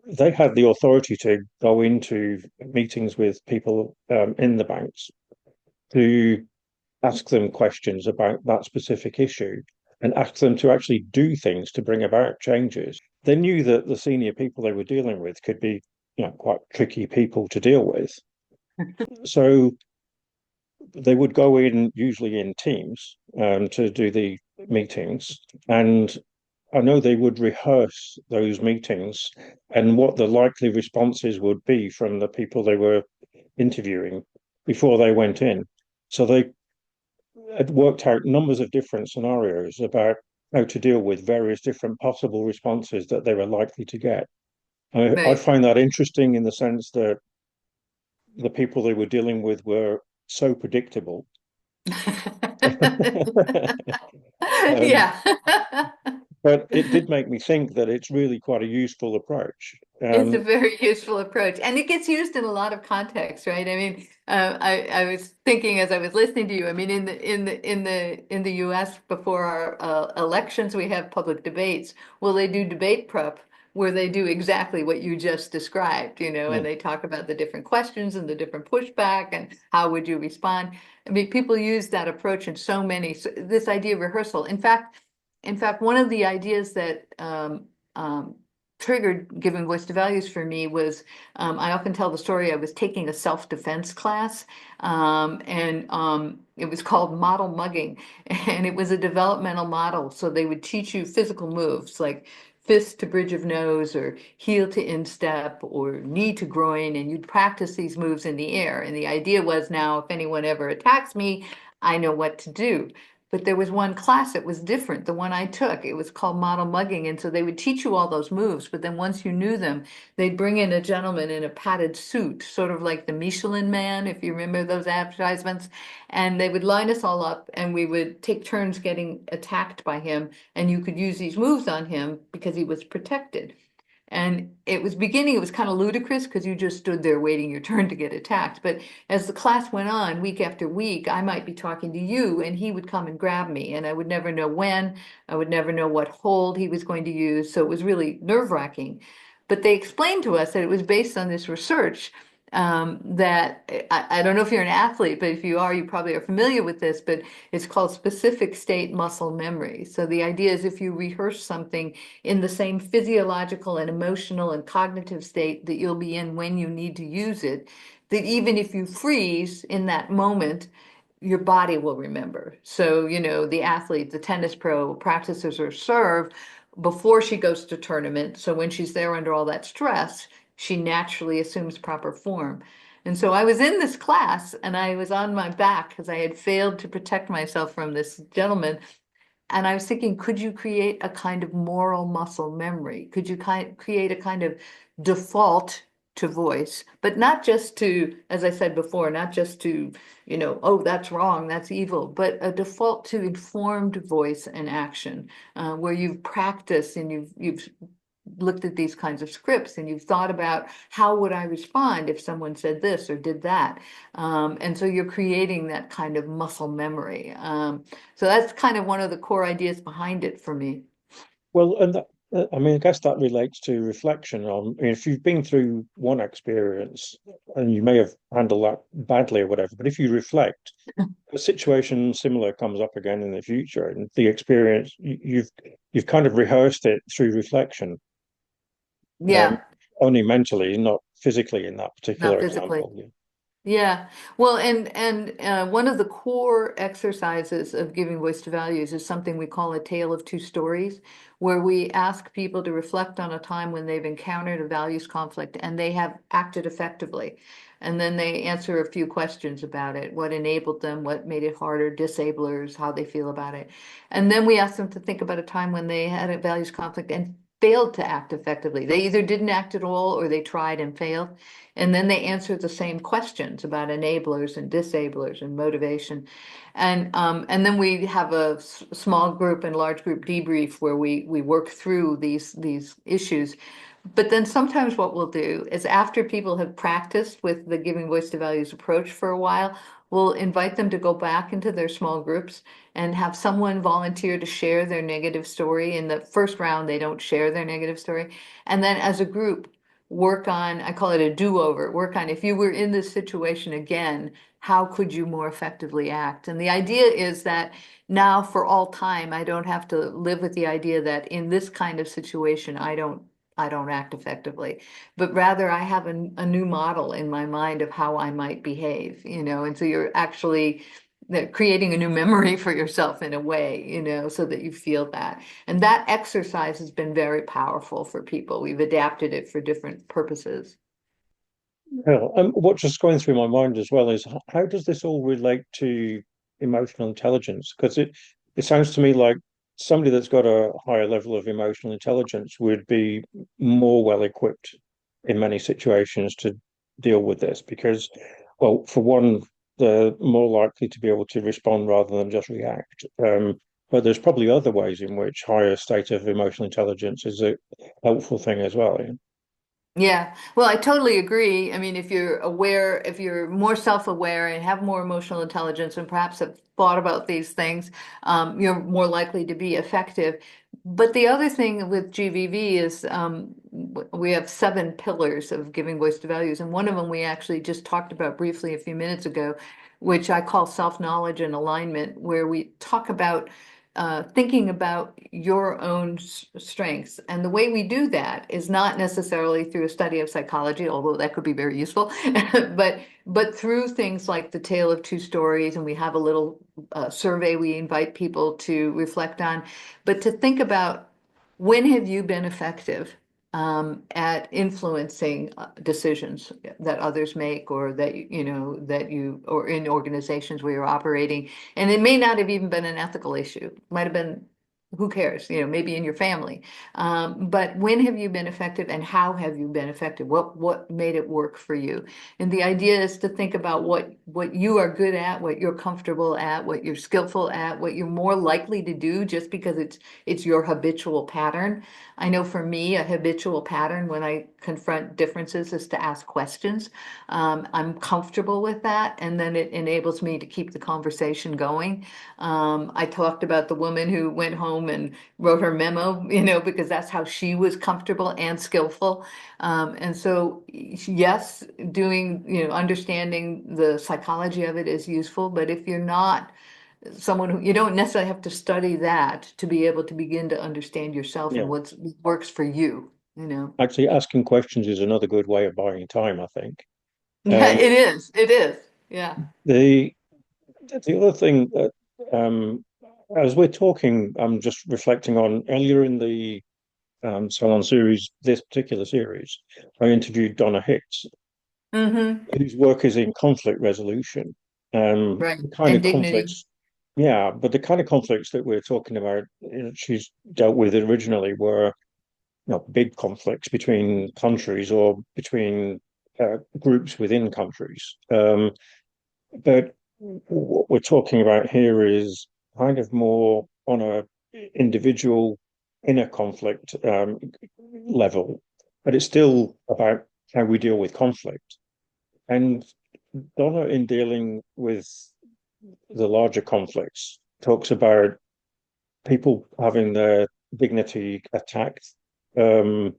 they had the authority to go into meetings with people in the banks to ask them questions about that specific issue and ask them to actually do things to bring about changes. They knew that the senior people they were dealing with could be, quite tricky people to deal with. So they would go in usually in teams to do the meetings, and I know they would rehearse those meetings and what the likely responses would be from the people they were interviewing before they went in. So they had worked out numbers of different scenarios about how to deal with various different possible responses that they were likely to get. I right. find that interesting in the sense that the people they were dealing with were so predictable. um, Yeah. but it did make me think that it's really quite a useful approach. It's a very useful approach, and it gets used in a lot of contexts, right? I mean, I was thinking as I was listening to you. I mean, in the U.S. before our elections, we have public debates. Well, they do debate prep where they do exactly what you just described, and Mm. they talk about the different questions and the different pushback and how would you respond. I mean, people use that approach in so many. So this idea of rehearsal. In fact, one of the ideas that triggered giving voice to values for me was, I often tell the story. I was taking a self-defense class, and it was called model mugging, and it was a developmental model. So they would teach you physical moves like fist to bridge of nose or heel to instep or knee to groin, and you'd practice these moves in the air. And the idea was, now if anyone ever attacks me, I know what to do. But there was one class that was different, the one I took. It was called model mugging. And so they would teach you all those moves, but then once you knew them, they'd bring in a gentleman in a padded suit, sort of like the Michelin Man, if you remember those advertisements. And they would line us all up and we would take turns getting attacked by him. And you could use these moves on him because he was protected. And it was kind of ludicrous because you just stood there waiting your turn to get attacked. But as the class went on, week after week, I might be talking to you and he would come and grab me. And I would never know when, I would never know what hold he was going to use. So it was really nerve-wracking. But they explained to us that it was based on this research, that I don't know if you're an athlete, but if you are, you probably are familiar with this, but it's called specific state muscle memory. So the idea is if you rehearse something in the same physiological and emotional and cognitive state that you'll be in when you need to use it, that even if you freeze in that moment, your body will remember. So, the athlete, the tennis pro practices her serve before she goes to tournament. So when she's there under all that stress, she naturally assumes proper form. And so I was in this class and I was on my back because I had failed to protect myself from this gentleman. And I was thinking, could you create a kind of moral muscle memory? Could you create a kind of default to voice, but not just to, as I said before, not just to, oh, that's wrong, that's evil, but a default to informed voice and action, where you've practiced and you've looked at these kinds of scripts and you've thought about how would I respond if someone said this or did that. And so you're creating that kind of muscle memory. So that's kind of one of the core ideas behind it for me. Well, and that, I mean, I guess that relates to reflection on, I mean, if you've been through one experience and you may have handled that badly or whatever, but if you reflect, a situation similar comes up again in the future, and the experience you've kind of rehearsed it through reflection, um, Yeah, only mentally, not physically in that not particular physically. example. Yeah. Yeah, well, and one of the core exercises of giving voice to values is something we call a tale of two stories, where we ask people to reflect on a time when they've encountered a values conflict and they have acted effectively. And then they answer a few questions about it, what enabled them, what made it harder, disablers, how they feel about it. And then we ask them to think about a time when they had a values conflict and failed to act effectively. They either didn't act at all or they tried and failed. And then they answer the same questions about enablers and disablers and motivation. And then we have a small group and large group debrief where we work through these issues. But then sometimes what we'll do is after people have practiced with the giving voice to values approach for a while, we'll invite them to go back into their small groups and have someone volunteer to share their negative story. In the first round, they don't share their negative story. And then as a group, work on, I call it a do-over, work on if you were in this situation again, how could you more effectively act? And the idea is that now for all time, I don't have to live with the idea that in this kind of situation, I don't act effectively, but rather I have a new model in my mind of how I might behave, and so you're actually creating a new memory for yourself in a way, so that you feel that. And that exercise has been very powerful for people. We've adapted it for different purposes. Yeah. What's just going through my mind as well is how does this all relate to emotional intelligence? Because it sounds to me like somebody that's got a higher level of emotional intelligence would be more well equipped in many situations to deal with this because, well, for one, they're more likely to be able to respond rather than just react. But there's probably other ways in which higher state of emotional intelligence is a helpful thing as well. Yeah? Yeah, well, I totally agree. I mean, if you're aware, if you're more self-aware and have more emotional intelligence and perhaps have thought about these things, you're more likely to be effective. But the other thing with GVV is we have 7 pillars of giving voice to values, and one of them we actually just talked about briefly a few minutes ago, which I call self-knowledge and alignment, where we talk about thinking about your own strengths. And the way we do that is not necessarily through a study of psychology, although that could be very useful, but through things like the tale of two stories, and we have a little survey we invite people to reflect on, but to think about when have you been effective at influencing decisions that others make or that or in organizations where you're operating. And it may not have even been an ethical issue. It might have been, who cares, maybe in your family. But when have you been effective and how have you been effective? What made it work for you? And the idea is to think about what you are good at, what you're comfortable at, what you're skillful at, what you're more likely to do just because it's your habitual pattern. I know for me, a habitual pattern when I confront differences is to ask questions. I'm comfortable with that, and then it enables me to keep the conversation going. I talked about the woman who went home and wrote her memo, because that's how she was comfortable and skillful. And so, yes, understanding the psychology of it is useful, but if you're not someone who you don't necessarily have to study that to be able to begin to understand yourself and Yeah. what works for you. Actually, asking questions is another good way of buying time, I think. Yeah, Um, it is. Yeah. the the other thing that, as we're talking, I'm just reflecting on earlier in the Salon series, this particular series, I interviewed Donna Hicks, Hmm. whose work is in conflict resolution. Right. The kind And of dignity. conflicts, yeah, but the kind of conflicts that we're talking about, she's dealt with originally were, big conflicts between countries or between groups within countries. But what we're talking about here is kind of more on a individual inner conflict level, but it's still about how we deal with conflict. And Donna, in dealing with the larger conflicts, talks about people having their dignity attacked. Um,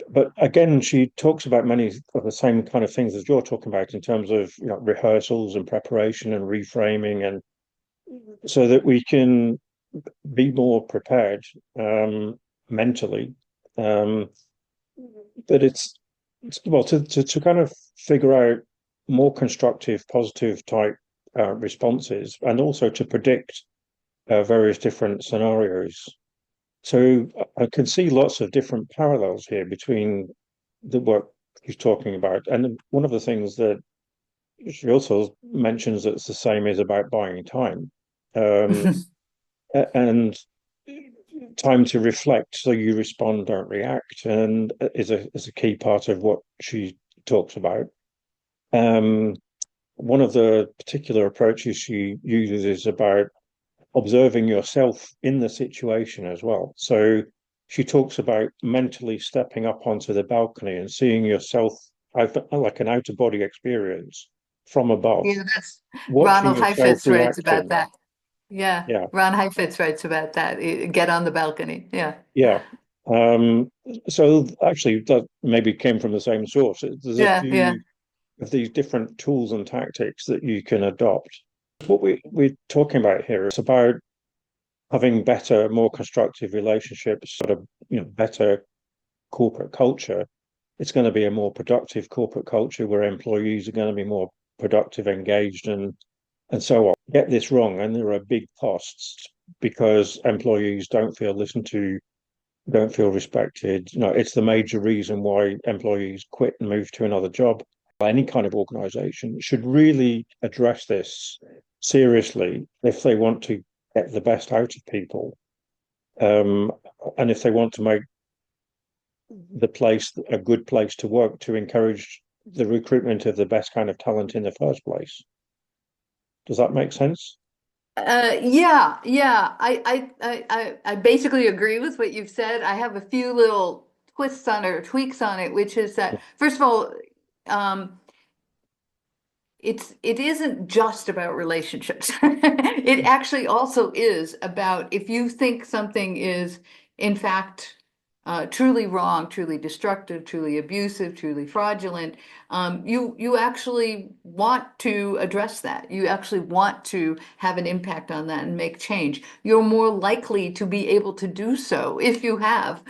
but again, she talks about many of the same kind of things as you're talking about in terms of rehearsals and preparation and reframing, and so that we can be more prepared mentally. Um, but it's well to kind of figure out more constructive, positive type responses, and also to predict various different scenarios. So I can see lots of different parallels here between the work he's talking about. And one of the things that she also mentions that's the same is about buying time, um, and time to reflect so you respond, don't react, and is a key part of what she talks about. Um, One of the particular approaches she uses is about observing yourself in the situation as well. So she talks about mentally stepping up onto the balcony and seeing yourself like an out of body experience from above, Yeah, that's watching Ronald yourself Heifetz writes about reacting. that. Yeah, Yeah, Ron Heifetz writes about that. Get on the balcony. Yeah. yeah. Um, so actually, that maybe came from the same source. There's a Yeah, yeah. few of these different tools and tactics that you can adopt. What we're talking about here is about having better, more constructive relationships, sort of, better corporate culture. It's going to be a more productive corporate culture where employees are going to be more productive, engaged, and so on. Get this wrong, and there are big costs because employees don't feel listened to, don't feel respected. It's the major reason why employees quit and move to another job. Any kind of organization should really address this seriously if they want to get the best out of people. Um, and if they want to make the place a good place to work, to encourage the recruitment of the best kind of talent in the first place. Does that make sense? Yeah, yeah. I basically agree with what you've said. I have a few little twists on it or tweaks on it, which is that first of all, um, it isn't just about relationships. It actually also is about if you think something is in fact truly wrong, truly destructive, truly abusive, truly fraudulent, you actually want to address that. You actually want to have an impact on that and make change. You're more likely to be able to do so if you have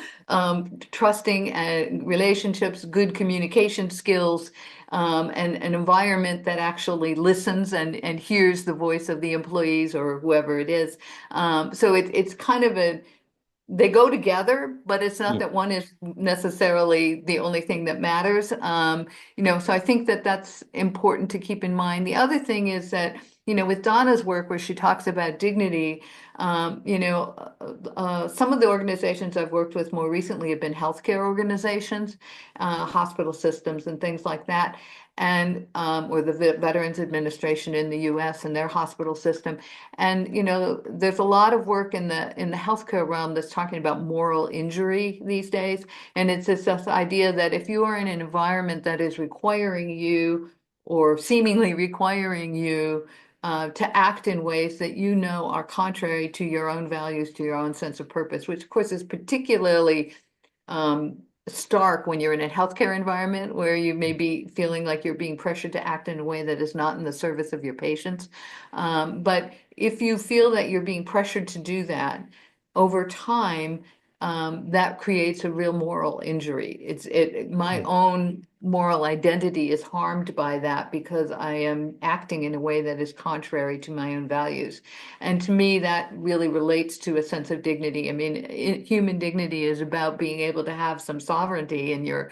trusting relationships, good communication skills, and an environment that actually listens and hears the voice of the employees or whoever it is. So it's kind of they go together, but it's not Mm, that one is necessarily the only thing that matters. So I think that that's important to keep in mind. The other thing is that, with Donna's work where she talks about dignity, some of the organizations I've worked with more recently have been healthcare organizations, hospital systems and things like that, and or the Veterans Administration in the US and their hospital system. And there's a lot of work in the healthcare realm that's talking about moral injury these days. And it's this idea that if you are in an environment that is requiring you or seemingly requiring you to act in ways that are contrary to your own values, to your own sense of purpose, which of course is particularly um, stark when you're in a healthcare environment where you may be feeling like you're being pressured to act in a way that is not in the service of your patients. But if you feel that you're being pressured to do that over time, that creates a real moral injury. My mm, own moral identity is harmed by that because I am acting in a way that is contrary to my own values. And to me, that really relates to a sense of dignity. I mean, human dignity is about being able to have some sovereignty in your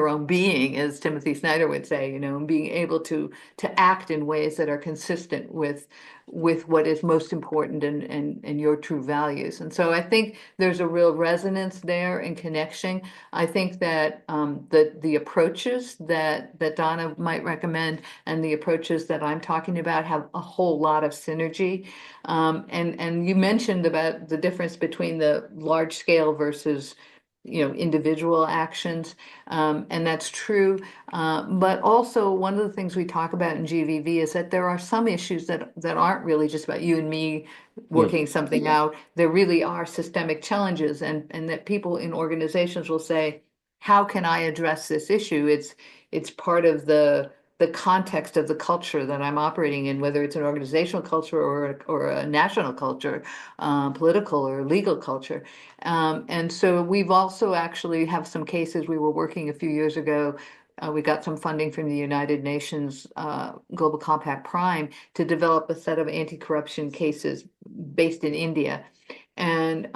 own being, as Timothy Snyder would say, you know, and being able to act in ways that are consistent with what is most important and your true values. And so I think there's a real resonance there and connection. I think that the approaches that Donna might recommend and the approaches that I'm talking about have a whole lot of synergy. And you mentioned about the difference between the large scale versus individual actions, and that's true. But also, one of the things we talk about in GVV is that there are some issues that aren't really just about you and me Mm. working something out. There really are systemic challenges, and that people in organizations will say, "How can I address this issue?" It's part of the context of the culture that I'm operating in, whether it's an organizational culture or a national culture, political or legal culture. And so we've also actually have some cases. We were working a few years ago. We got some funding from the United Nations Global Compact Prime to develop a set of anti-corruption cases based in India. And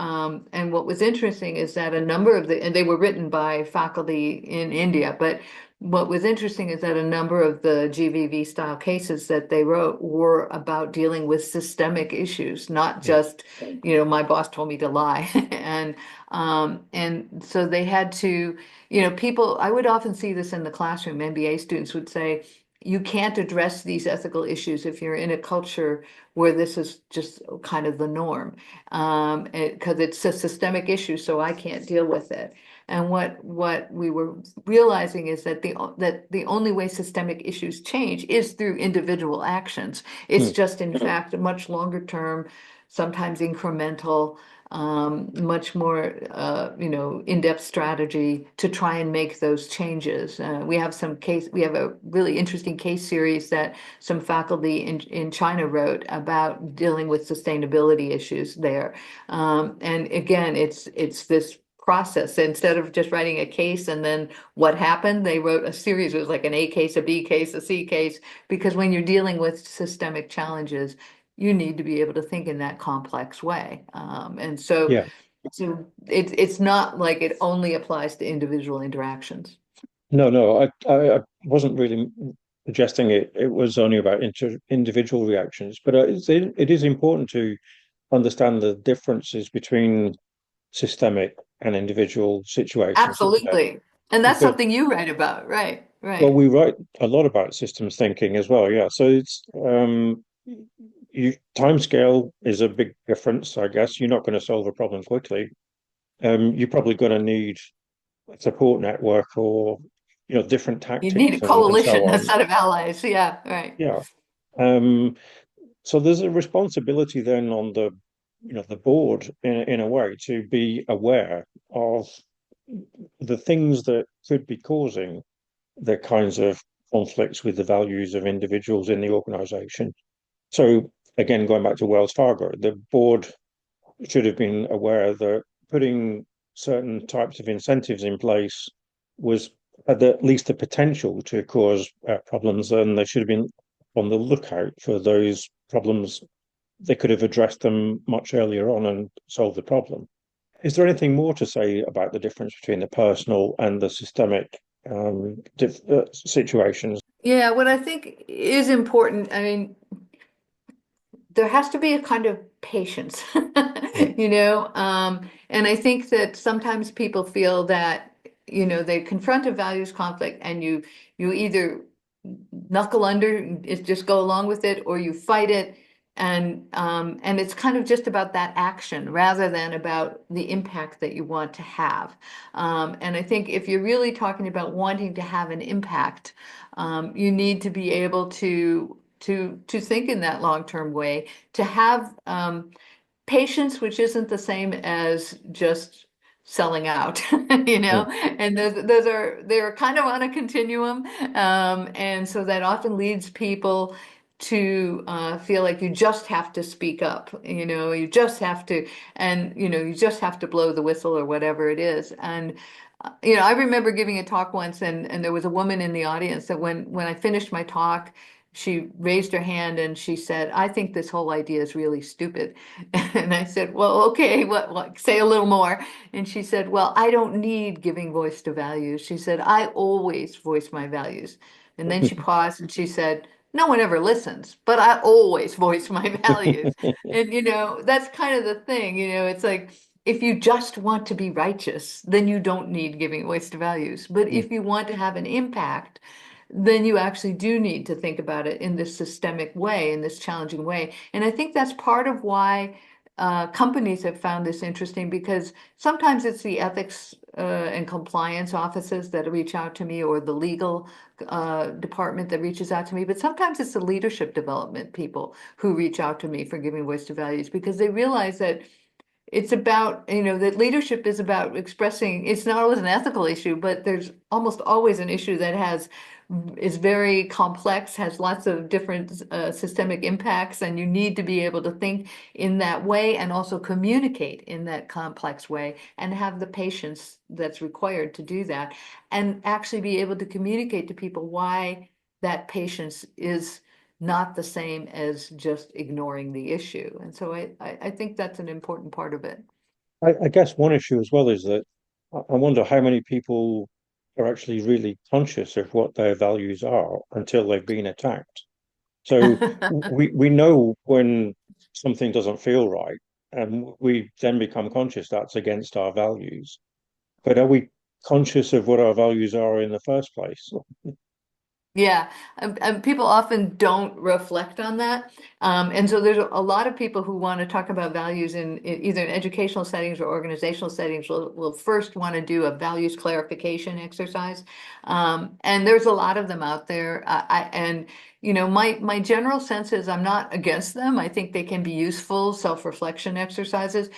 what was interesting is that a number of and they were written by faculty in India, but what was interesting is that a number of the GVV style cases that they wrote were about dealing with systemic issues, not Mm. just, my boss told me to lie. And so they had to, people, I would often see this in the classroom. MBA students would say, you can't address these ethical issues if you're in a culture where this is just kind of the norm, because it's a systemic issue, so I can't deal with it. And what we were realizing is that the only way systemic issues change is through individual actions. It's Mm. just, in fact, a much longer term, sometimes incremental, much more, in-depth strategy to try and make those changes. We have a really interesting case series that some faculty in China wrote about dealing with sustainability issues there. And again, it's this process. Instead of just writing a case and then what happened, they wrote a series. It was like an A case, a B case, a C case, because when you're dealing with systemic challenges, you need to be able to think in that complex way. And so, Yeah. it's not like it only applies to individual interactions. No, I wasn't really suggesting it was only about individual reactions, but it is important to understand the differences between systemic and individual situations, isn't it? Absolutely. And that's Because, something you write about, right? well, Right. we write a lot about systems thinking as well, yeah. So it's timescale is a big difference, I guess. You're not going to solve a problem quickly. You're probably going to need a support network or different You need a tactics and so coalition, a on. set of allies. Yeah, right. Yeah. Um, so there's a responsibility then on the board in a way to be aware of the things that could be causing the kinds of conflicts with the values of individuals in the organization. So again, going back to Wells Fargo, the board should have been aware that putting certain types of incentives in place was at least the potential to cause problems, and they should have been on the lookout for those problems. They could have addressed them much earlier on and solved the problem. Is there anything more to say about the difference between the personal and the systemic situations? Yeah, what I think is important, I mean, there has to be a kind of patience, Mm. and I think that sometimes people feel that, they confront a values conflict and you either knuckle under, just go along with it, or you fight it. And it's kind of just about that action rather than about the impact that you want to have. And I think if you're really talking about wanting to have an impact, you need to be able to think in that long-term way, to have patience, which isn't the same as just selling out, Mm. and they're kind of on a continuum, and so that often leads people to feel like you just have to speak up, you just have to, and you just have to blow the whistle or whatever it is, I remember giving a talk once, and there was a woman in the audience that when I finished my talk, she raised her hand and she said, "I think this whole idea is really stupid." And I said, "Well, okay, what, say a little more." And she said, "Well, I don't need giving voice to values." She said, "I always voice my values." And then she paused and she said, "No one ever listens, but I always voice my values." And that's kind of the thing, it's like, if you just want to be righteous, then you don't need giving voice to values. But if you want to have an impact, then you actually do need to think about it in this systemic way, in this challenging way. And I think that's part of why companies have found this interesting, because sometimes it's the ethics and compliance offices that reach out to me, or the legal department that reaches out to me. But sometimes it's the leadership development people who reach out to me for giving voice to values, because they realize that it's about, that leadership is about expressing, it's not always an ethical issue, but there's almost always an issue that is very complex, has lots of different systemic impacts, and you need to be able to think in that way and also communicate in that complex way and have the patience that's required to do that, and actually be able to communicate to people why that patience is not the same as just ignoring the issue. And so I think that's an important part of it. I guess one issue as well is that I wonder how many people are actually really conscious of what their values are until they've been attacked. So we know when something doesn't feel right, and we then become conscious that's against our values. But are we conscious of what our values are in the first place? Yeah, and people often don't reflect on that. And so there's a lot of people who want to talk about values in either in educational settings or organizational settings will first want to do a values clarification exercise. And there's a lot of them out there. And my general sense is I'm not against them. I think they can be useful self-reflection exercises.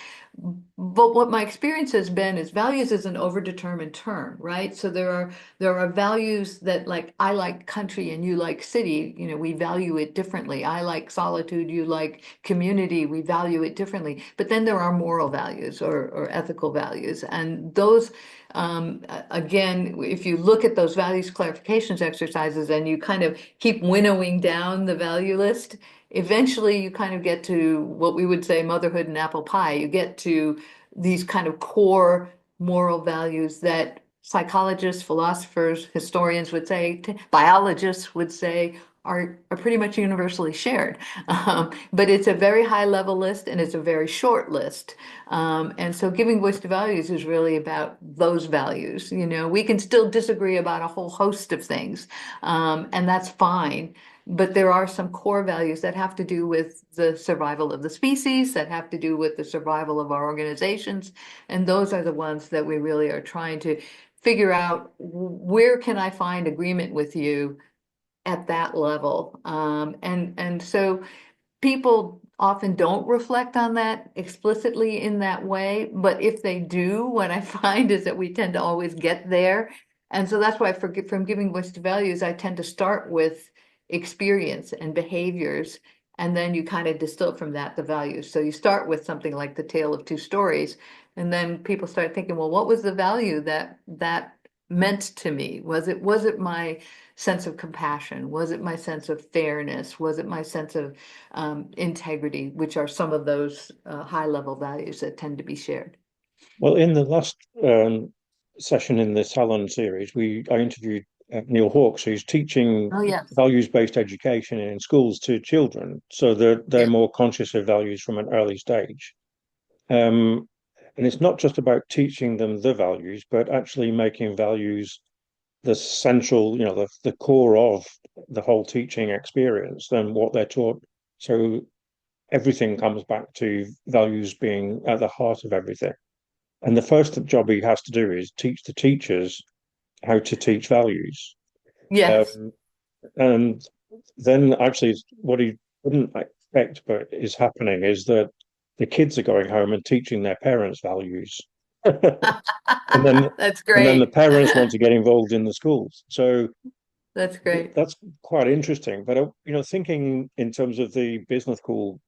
But what my experience has been is values is an overdetermined term, right? So there are values that, like, I like country and you like city, we value it differently. I like solitude, you like community, we value it differently. But then there are moral values or ethical values. And those, again, if you look at those values clarifications exercises and you kind of keep winnowing down the value list, eventually you kind of get to what we would say motherhood and apple pie. You get to these kind of core moral values that psychologists, philosophers, historians would say, biologists would say are pretty much universally shared. But it's a very high level list and it's a very short list. And so giving voice to values is really about those values. We can still disagree about a whole host of things, and that's fine. But there are some core values that have to do with the survival of the species, that have to do with the survival of our organizations. And those are the ones that we really are trying to figure out, where can I find agreement with you at that level? And so people often don't reflect on that explicitly in that way, but if they do, what I find is that we tend to always get there. And so that's why from giving voice to values, I tend to start with experience and behaviors, and then you kind of distill from that the values. So you start with something like the tale of two stories, and then people start thinking, well, what was the value that meant to me? Was it my sense of compassion? Was it my sense of fairness? Was it my sense of integrity, which are some of those high level values that tend to be shared? Well, in the last session in the Salon series, I interviewed Neil Hawkes, who's teaching Oh, yes. values-based education in schools to children, so they're Yeah. more conscious of values from an early stage. Um, and it's not just about teaching them the values, but actually making values the central, the core of the whole teaching experience than what they're taught. So everything comes back to values being at the heart of everything. And the first job he has to do is teach the teachers how to teach values. Yes. Um, and then actually what he wouldn't expect but is happening is that the kids are going home and teaching their parents values. And then That's the great. parents want to get involved in the schools. So That's great. that's quite interesting. But thinking in terms of the business school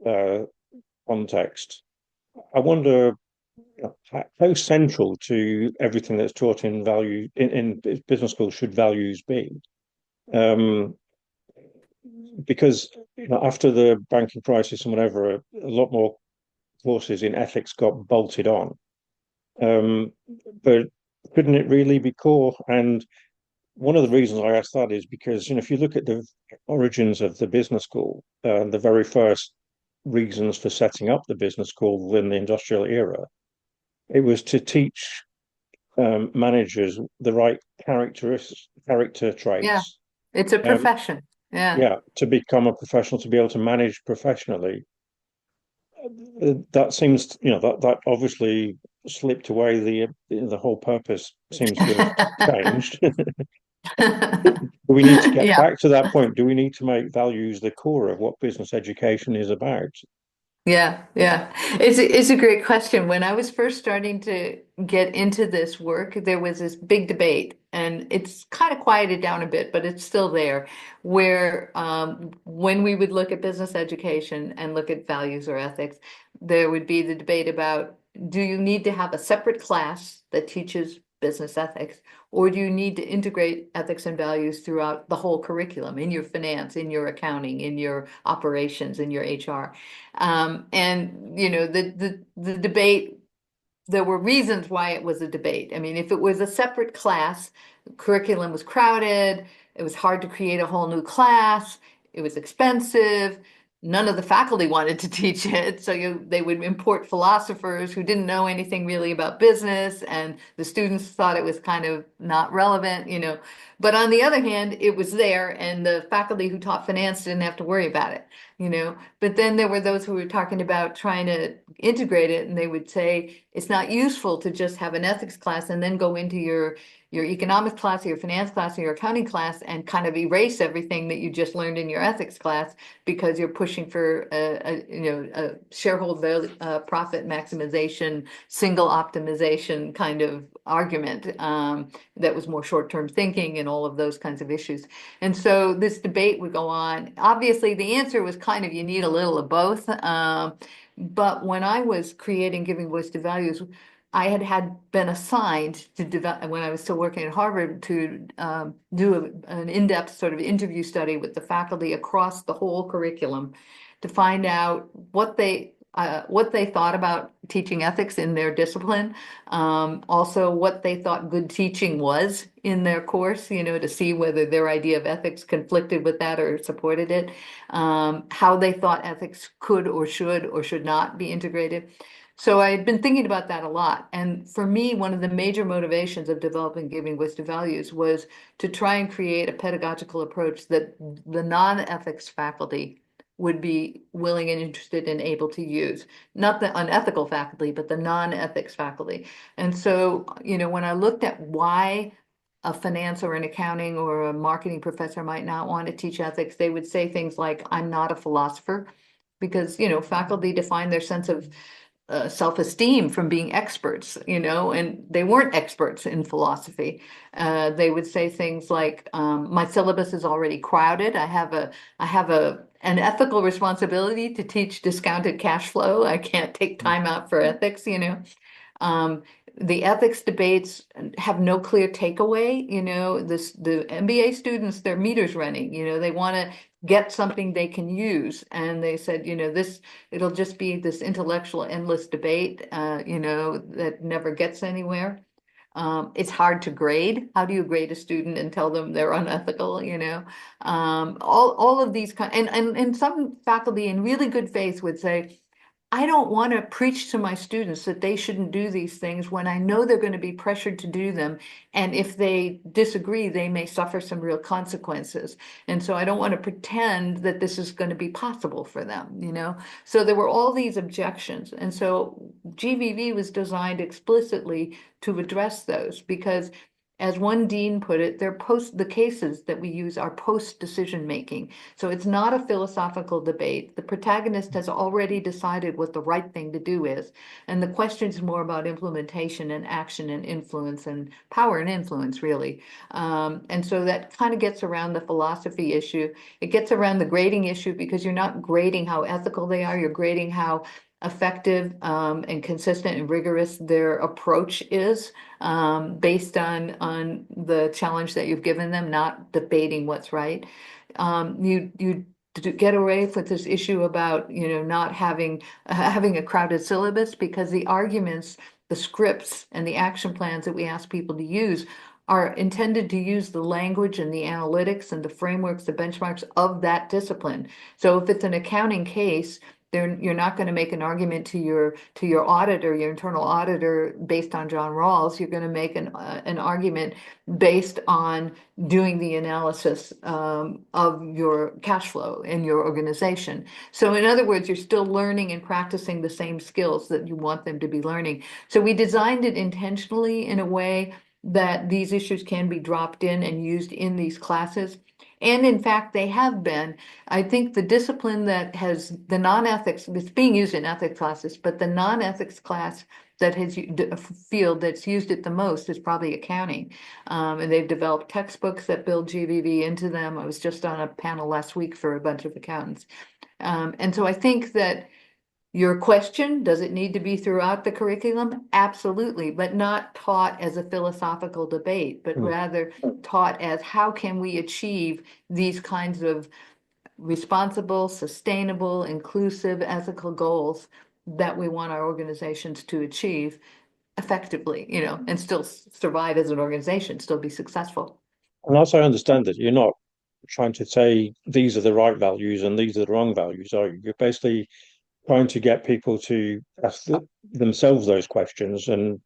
context, I wonder how central to everything that's taught in in business school should values be? Um, because after the banking crisis and whatever, a lot more courses in ethics got bolted on. Um, but couldn't it really be core? And one of the reasons I asked that is because, if you look at the origins of the business school, the very first reasons for setting up the business school in the industrial era, it was to teach managers the right character Yeah, traits. it's a Um, profession. Yeah. yeah, to become a professional, to be able to manage professionally. That seems, that obviously slipped away. The whole purpose seems to have changed. Do we need to get Yeah. back to that point? Do we need to make values the core of what business education is about? Yeah, yeah. It's a great question. When I was first starting to get into this work, there was this big debate, and it's kind of quieted down a bit, but it's still there, where when we would look at business education and look at values or ethics, there would be the debate about, do you need to have a separate class that teaches business ethics, or do you need to integrate ethics and values throughout the whole curriculum in your finance, in your accounting, in your operations, in your HR? And the debate, there were reasons why it was a debate. I mean, if it was a separate class, the curriculum was crowded, it was hard to create a whole new class, it was expensive, none of the faculty wanted to teach it, so they would import philosophers who didn't know anything really about business, and the students thought it was kind of not relevant. But on the other hand, it was there, and the faculty who taught finance didn't have to worry about it. But then there were those who were talking about trying to integrate it, and they would say it's not useful to just have an ethics class and then go into your economics class or your finance class or your accounting class and kind of erase everything that you just learned in your ethics class because you're pushing for a shareholder profit maximization, single optimization kind of argument that was more short-term thinking and all of those kinds of issues. And so this debate would go on. Obviously, the answer was kind of you need a little of both. But when I was creating Giving Voice to Values, I had been assigned to develop, when I was still working at Harvard, to do an in-depth sort of interview study with the faculty across the whole curriculum to find out what they thought about teaching ethics in their discipline, also what they thought good teaching was in their course, to see whether their idea of ethics conflicted with that or supported it, how they thought ethics could or should not be integrated. So I had been thinking about that a lot. And for me, one of the major motivations of developing Giving Voice to Values was to try and create a pedagogical approach that the non-ethics faculty would be willing and interested and able to use. Not the unethical faculty, but the non-ethics faculty. And so, when I looked at why a finance or an accounting or a marketing professor might not want to teach ethics, they would say things like, I'm not a philosopher, because, faculty define their sense of self-esteem from being experts, and they weren't experts in philosophy. They would say things like, "My syllabus is already crowded. I have an ethical responsibility to teach discounted cash flow. I can't take time out for ethics." Um, the ethics debates have no clear takeaway. The MBA students, their meters running. They want to get something they can use, and they said, it'll just be this intellectual endless debate, that never gets anywhere. It's hard to grade. How do you grade a student and tell them they're unethical? All of these and some faculty in really good faith would say, I don't want to preach to my students that they shouldn't do these things when I know they're going to be pressured to do them. And if they disagree, they may suffer some real consequences. And so I don't want to pretend that this is going to be possible for them. So there were all these objections. And so GVV was designed explicitly to address those because, as one dean put it, the cases that we use are post decision making. So it's not a philosophical debate. The protagonist has already decided what the right thing to do is. And the question is more about implementation and action and influence and power and influence, really. And so that kind of gets around the philosophy issue. It gets around the grading issue because you're not grading how ethical they are, you're grading how effective and consistent and rigorous their approach is based on the challenge that you've given them, not debating what's right. You get away with this issue about not having a crowded syllabus, because the arguments, the scripts, and the action plans that we ask people to use are intended to use the language and the analytics and the frameworks, the benchmarks of that discipline. So if it's an accounting case, you're not going to make an argument to your auditor, your internal auditor, based on John Rawls. You're going to make an argument based on doing the analysis of your cash flow in your organization. So in other words, you're still learning and practicing the same skills that you want them to be learning. So we designed it intentionally in a way that these issues can be dropped in and used in these classes. And in fact, they have been. I think the discipline that has the non-ethics, it's being used in ethics classes, but the non-ethics class that has a field that's used it the most is probably accounting. And they've developed textbooks that build GVV into them. I was just on a panel last week for a bunch of accountants. And so I think that your question, does it need to be throughout the curriculum? Absolutely, but not taught as a philosophical debate, but rather taught as how can we achieve these kinds of responsible, sustainable, inclusive, ethical goals that we want our organizations to achieve effectively, and still survive as an organization, still be successful. And as I understand it, you're not trying to say these are the right values and these are the wrong values, are you? You're basically trying to get people to ask themselves those questions and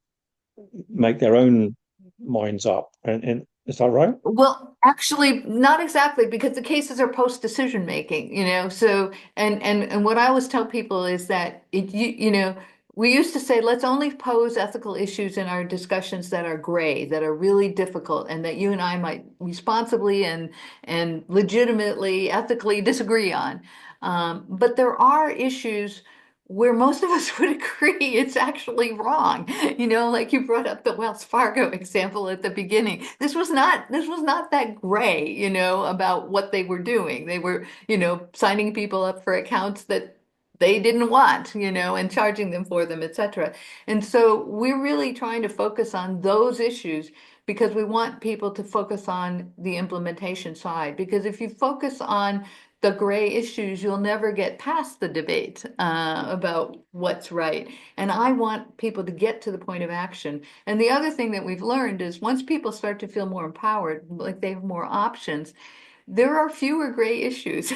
make their own minds up. And is that right? Well, actually, not exactly, because the cases are post-decision making, So, and what I always tell people is that we used to say, let's only pose ethical issues in our discussions that are gray, that are really difficult, and that you and I might responsibly and legitimately, ethically disagree on. But there are issues where most of us would agree it's actually wrong. Like you brought up the Wells Fargo example at the beginning. This was not that gray, about what they were doing. They were, signing people up for accounts that they didn't want, and charging them for them, etc. And so we're really trying to focus on those issues because we want people to focus on the implementation side. Because if you focus on the gray issues, you'll never get past the debate about what's right. And I want people to get to the point of action. And the other thing that we've learned is once people start to feel more empowered, like they have more options, there are fewer gray issues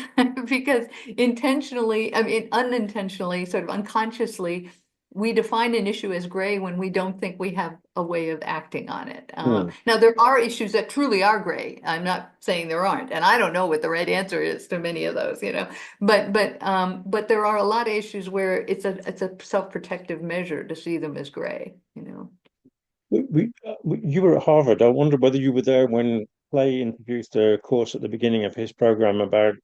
because intentionally, I mean, unintentionally, sort of unconsciously, we define an issue as gray when we don't think we have a way of acting on it. Now, there are issues that truly are gray. I'm not saying there aren't, and I don't know what the right answer is to many of those, But there are a lot of issues where it's a self-protective measure to see them as gray. You were at Harvard. I wonder whether you were there when Clay introduced a course at the beginning of his program about,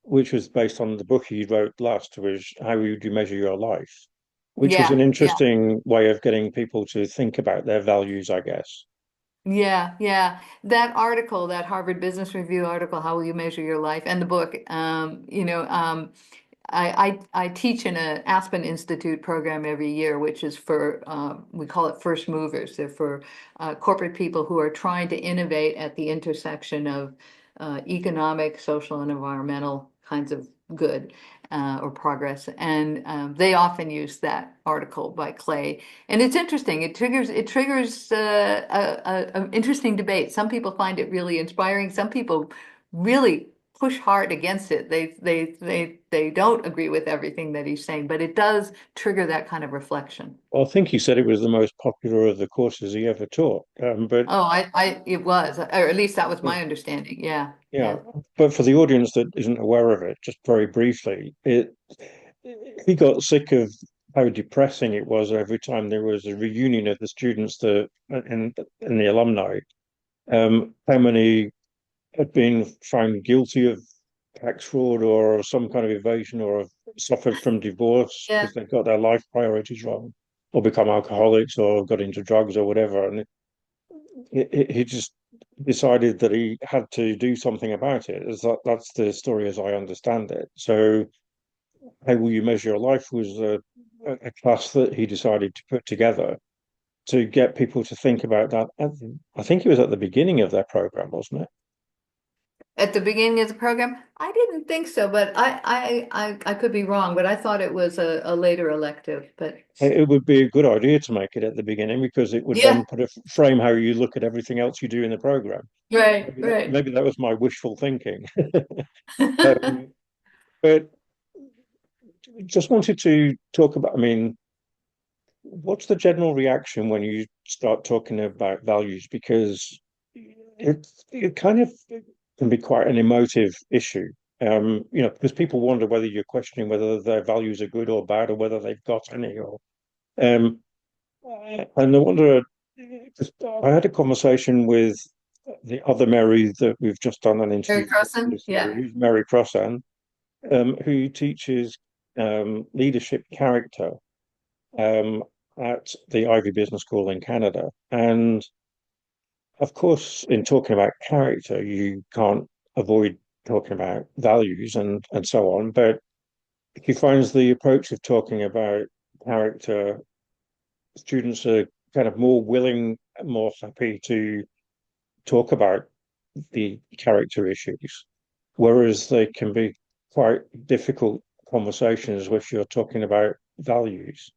which was based on the book he wrote last, which How Would You Measure Your Life, which was an Yeah, yeah. interesting way of getting people to think about their values, I guess. Yeah, yeah. That article, that Harvard Business Review article, How Will You Measure Your Life, and the book, I teach in an Aspen Institute program every year, which is for, we call it first movers. They're for corporate people who are trying to innovate at the intersection of economic, social, and environmental kinds of good or progress. And they often use that article by Clay. And it's interesting. It triggers an interesting debate. Some people find it really inspiring. Some people really push hard against it. They don't agree with everything that he's saying, but it does trigger that kind of reflection. Well, I think he said it was the most popular of the courses he ever taught. But Oh, it was, or at least that was my understanding. Yeah, yeah, yeah, but for the audience that isn't aware of it, just very briefly, he got sick of how depressing it was every time there was a reunion of the students and the alumni. How many had been found guilty of tax fraud or some kind of evasion or have suffered from divorce yeah. because they've got their life priorities wrong or become alcoholics or got into drugs or whatever. And he just decided that he had to do something about it. That's the story as I understand it. So how will you measure your life was a class that he decided to put together to get people to think about that. I think it was at the beginning of their program, wasn't it? At the beginning of the program? I didn't think so, but I could be wrong, but I thought it was a later elective, but It would be a good idea to make it at the beginning because it would yeah, then put a frame how you look at everything else you do in the program. right, right. Maybe that was my wishful thinking. Um, but just wanted to talk about, I mean, what's the general reaction when you start talking about values? Because it kind of can be quite an emotive issue. Because people wonder whether you're questioning whether their values are good or bad, or whether they've got any. Or and I wonder. I had a conversation with the other Mary that we've just done an Very interview for Carson, this yeah. series, Mary Crossan, who teaches leadership character um, at the Ivy Business School in Canada. And of course, in talking about character, you can't avoid talking about values and so on. But he finds the approach of talking about character, students are kind of more willing, more happy to talk about the character issues, whereas they can be quite difficult conversations if you're talking about values.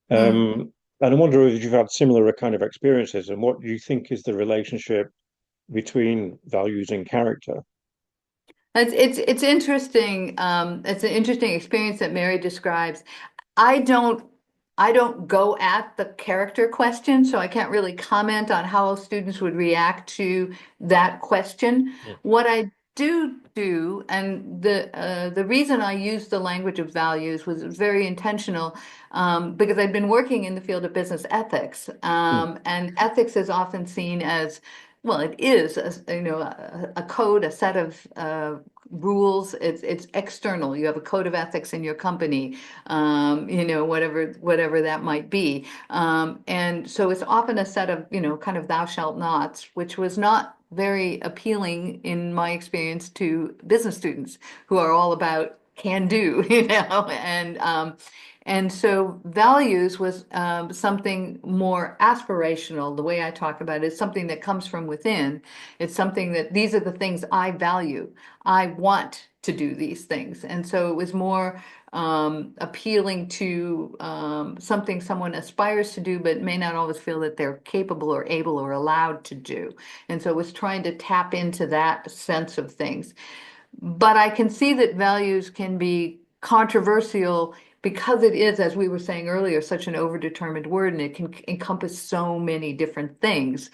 Hmm. And I wonder if you've had similar kind of experiences and what do you think is the relationship between values and character? It's interesting. It's an interesting experience that Mary describes. I don't I don't go at the character question, so I can't really comment on how students would react to that question. Mm, What I do, and the reason I used the language of values was very intentional, because I've been working in the field of business ethics, mm, and ethics is often seen as well, it is a code, a set of rules. It's external. You have a code of ethics in your company, whatever that might be. And so it's often a set of, kind of thou shalt nots, which was not very appealing in my experience to business students who are all about can do, and so values was something more aspirational. The way I talk about it is something that comes from within. It's something that these are the things I value. I want to do these things. And so it was more appealing to something someone aspires to do, but may not always feel that they're capable or able or allowed to do. And so it was trying to tap into that sense of things. But I can see that values can be controversial because it is, as we were saying earlier, such an overdetermined word, and it can encompass so many different things,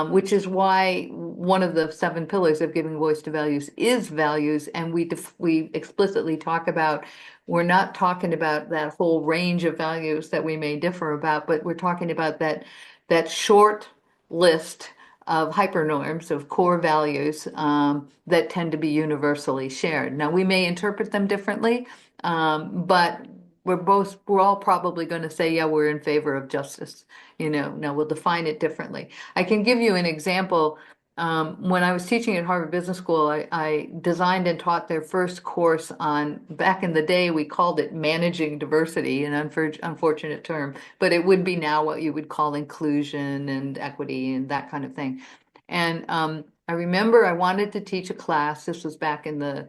which is why one of the seven pillars of giving voice to values is values, and we explicitly talk about. We're not talking about that whole range of values that we may differ about, but we're talking about that short list of hypernorms, of core values that tend to be universally shared. Now, we may interpret them differently, but we're all probably going to say, yeah, we're in favor of justice. Now we'll define it differently. I can give you an example. When I was teaching at Harvard Business School, I designed and taught their first course on, back in the day, we called it managing diversity, an unfortunate term, but it would be now what you would call inclusion and equity and that kind of thing. And I remember I wanted to teach a class, this was back in the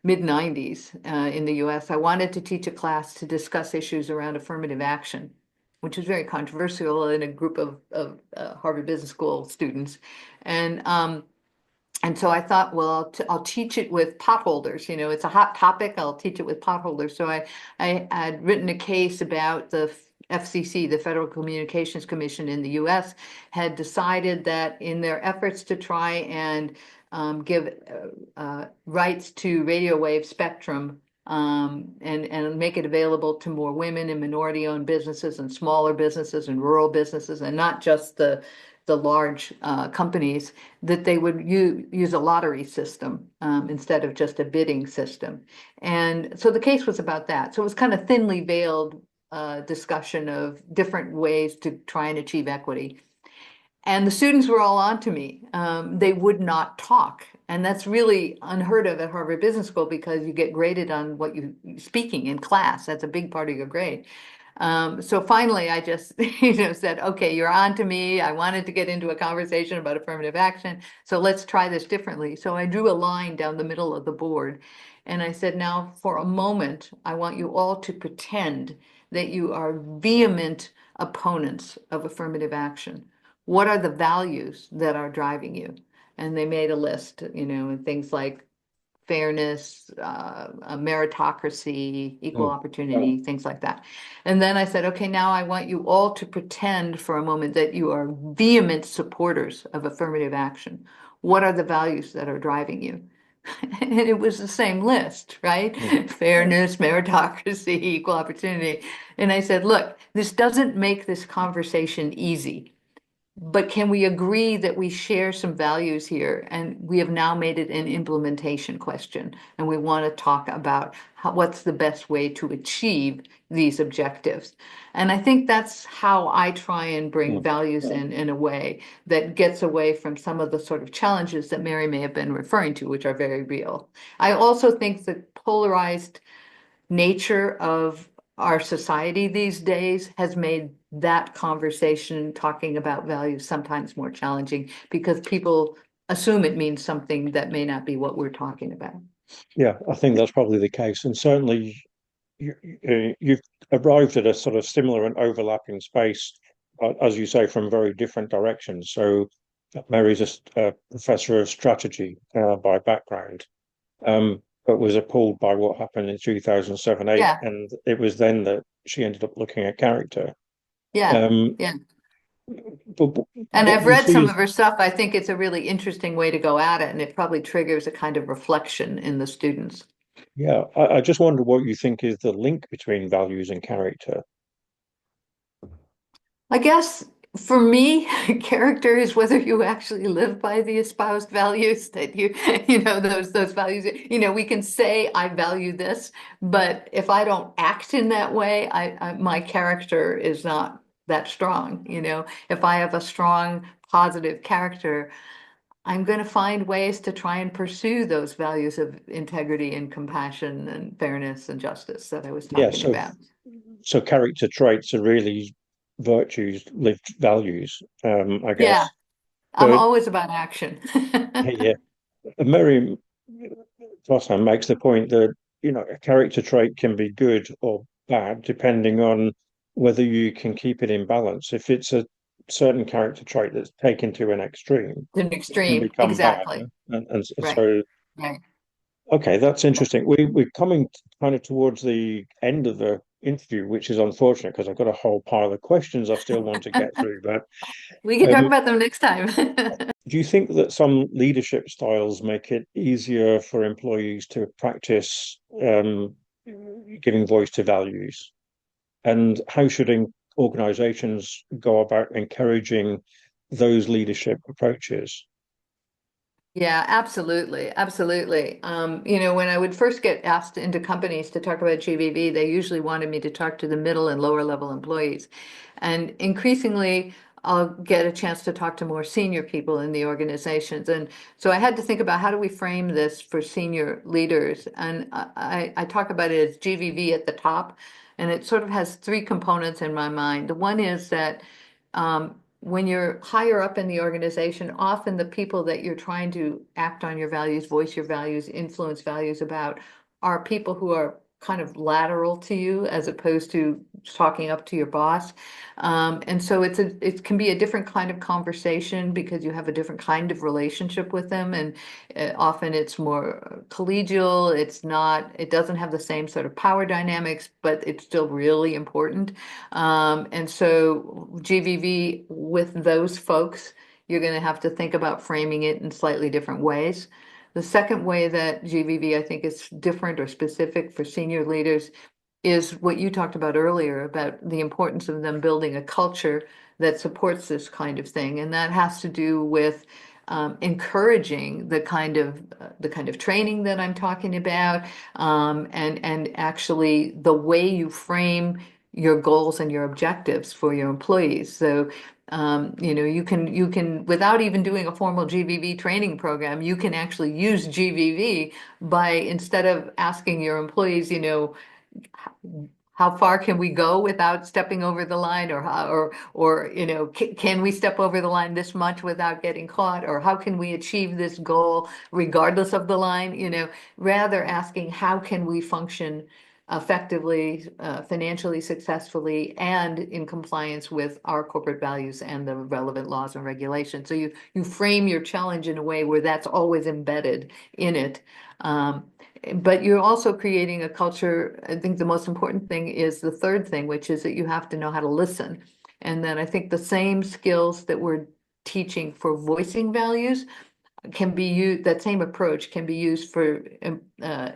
mid 90s in the US. I wanted to teach a class to discuss issues around affirmative action, which was very controversial in a group of Harvard Business School students. And and so I thought, well, I'll teach it with potholders. It's a hot topic. I'll teach it with potholders. So I had written a case about the FCC, the Federal Communications Commission in the U.S., had decided that in their efforts to try and give rights to radio wave spectrum, and make it available to more women and minority-owned businesses and smaller businesses and rural businesses, and not just the large companies, that they would use a lottery system instead of just a bidding system. And so the case was about that. So it was kind of thinly veiled discussion of different ways to try and achieve equity. And the students were all on to me. They would not talk. And that's really unheard of at Harvard Business School because you get graded on what you speaking in class. That's a big part of your grade. So finally, I just, said, okay, you're on to me. I wanted to get into a conversation about affirmative action. So let's try this differently. So I drew a line down the middle of the board. And I said, now for a moment, I want you all to pretend that you are vehement opponents of affirmative action. What are the values that are driving you? And they made a list, and things like fairness, a meritocracy, equal Mm. opportunity, things like that. And then I said, okay, now I want you all to pretend for a moment that you are vehement supporters of affirmative action. What are the values that are driving you? And it was the same list, right? Mm. Fairness, meritocracy, equal opportunity. And I said, look, this doesn't make this conversation easy. But can we agree that we share some values here? And we have now made it an implementation question. And we want to talk about what's the best way to achieve these objectives. And I think that's how I try and bring Mm. values in a way that gets away from some of the sort of challenges that Mary may have been referring to, which are very real. I also think the polarized nature of our society these days has made that conversation talking about values sometimes more challenging because people assume it means something that may not be what we're talking about. Yeah, I think that's probably the case. And certainly you've arrived at a sort of similar and overlapping space, as you say, from very different directions. So Mary's a professor of strategy by background, but was appalled by what happened in 2007-8. Yeah, And it was then that she ended up looking at character. yeah, Um, yeah. but And what I've do you read see some as of her stuff. I think it's a really interesting way to go at it, and it probably triggers a kind of reflection in the students. yeah, I just wonder what you think is the link between values and character. I guess for me, character is whether you actually live by the espoused values that those values. We can say I value this, but if I don't act in that way, my character is not that strong. If I have a strong positive character, I'm going to find ways to try and pursue those values of integrity and compassion and fairness and justice that I was Yeah, talking about. so character traits are really virtues, lived values, I Yeah, guess. I'm But always about action. yeah, Mary Flossam makes the point that a character trait can be good or bad depending on whether you can keep it in balance. If it's a certain character trait that's taken to an extreme, An it can extreme, become bad. exactly. And Right, so, right. okay, that's interesting. We're coming kind of towards the end of the interview, which is unfortunate because I've got a whole pile of questions I still want to get through. But We can talk um, about them next time. do you think that some leadership styles make it easier for employees to practice giving voice to values? And how should organizations go about encouraging those leadership approaches? Yeah, absolutely. Absolutely. When I would first get asked into companies to talk about GVV, they usually wanted me to talk to the middle and lower level employees. And increasingly, I'll get a chance to talk to more senior people in the organizations. And so I had to think about how do we frame this for senior leaders? And I talk about it as GVV at the top, and it sort of has three components in my mind. The one is that when you're higher up in the organization, often the people that you're trying to act on your values, voice your values, influence values about are people who are kind of lateral to you as opposed to talking up to your boss. And so it can be a different kind of conversation because you have a different kind of relationship with them. And often it's more collegial. It doesn't have the same sort of power dynamics, but it's still really important. And so GVV with those folks, you're going to have to think about framing it in slightly different ways. The second way that GVV I think is different or specific for senior leaders is what you talked about earlier about the importance of them building a culture that supports this kind of thing. And that has to do with encouraging the kind of training that I'm talking about, and actually the way you frame your goals and your objectives for your employees. So you can without even doing a formal GVV training program, you can actually use GVV by instead of asking your employees, how far can we go without stepping over the line, or can we step over the line this much without getting caught, or how can we achieve this goal regardless of the line, rather asking how can we function effectively, financially successfully, and in compliance with our corporate values and the relevant laws and regulations. So you frame your challenge in a way where that's always embedded in it. But you're also creating a culture. I think the most important thing is the third thing, which is that you have to know how to listen. And then I think the same skills that we're teaching for voicing values can be used, that same approach can be used for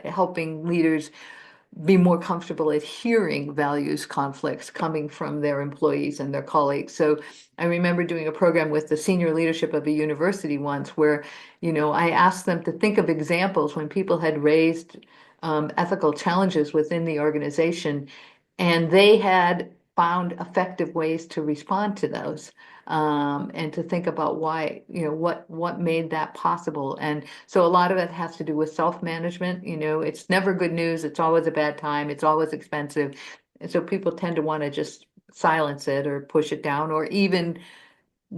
helping leaders be more comfortable at hearing values conflicts coming from their employees and their colleagues. So I remember doing a program with the senior leadership of a university once where, I asked them to think of examples when people had raised ethical challenges within the organization, and they had found effective ways to respond to those, and to think about why, what made that possible. And so a lot of it has to do with self-management. It's never good news. It's always a bad time. It's always expensive. And so people tend to want to just silence it or push it down, or even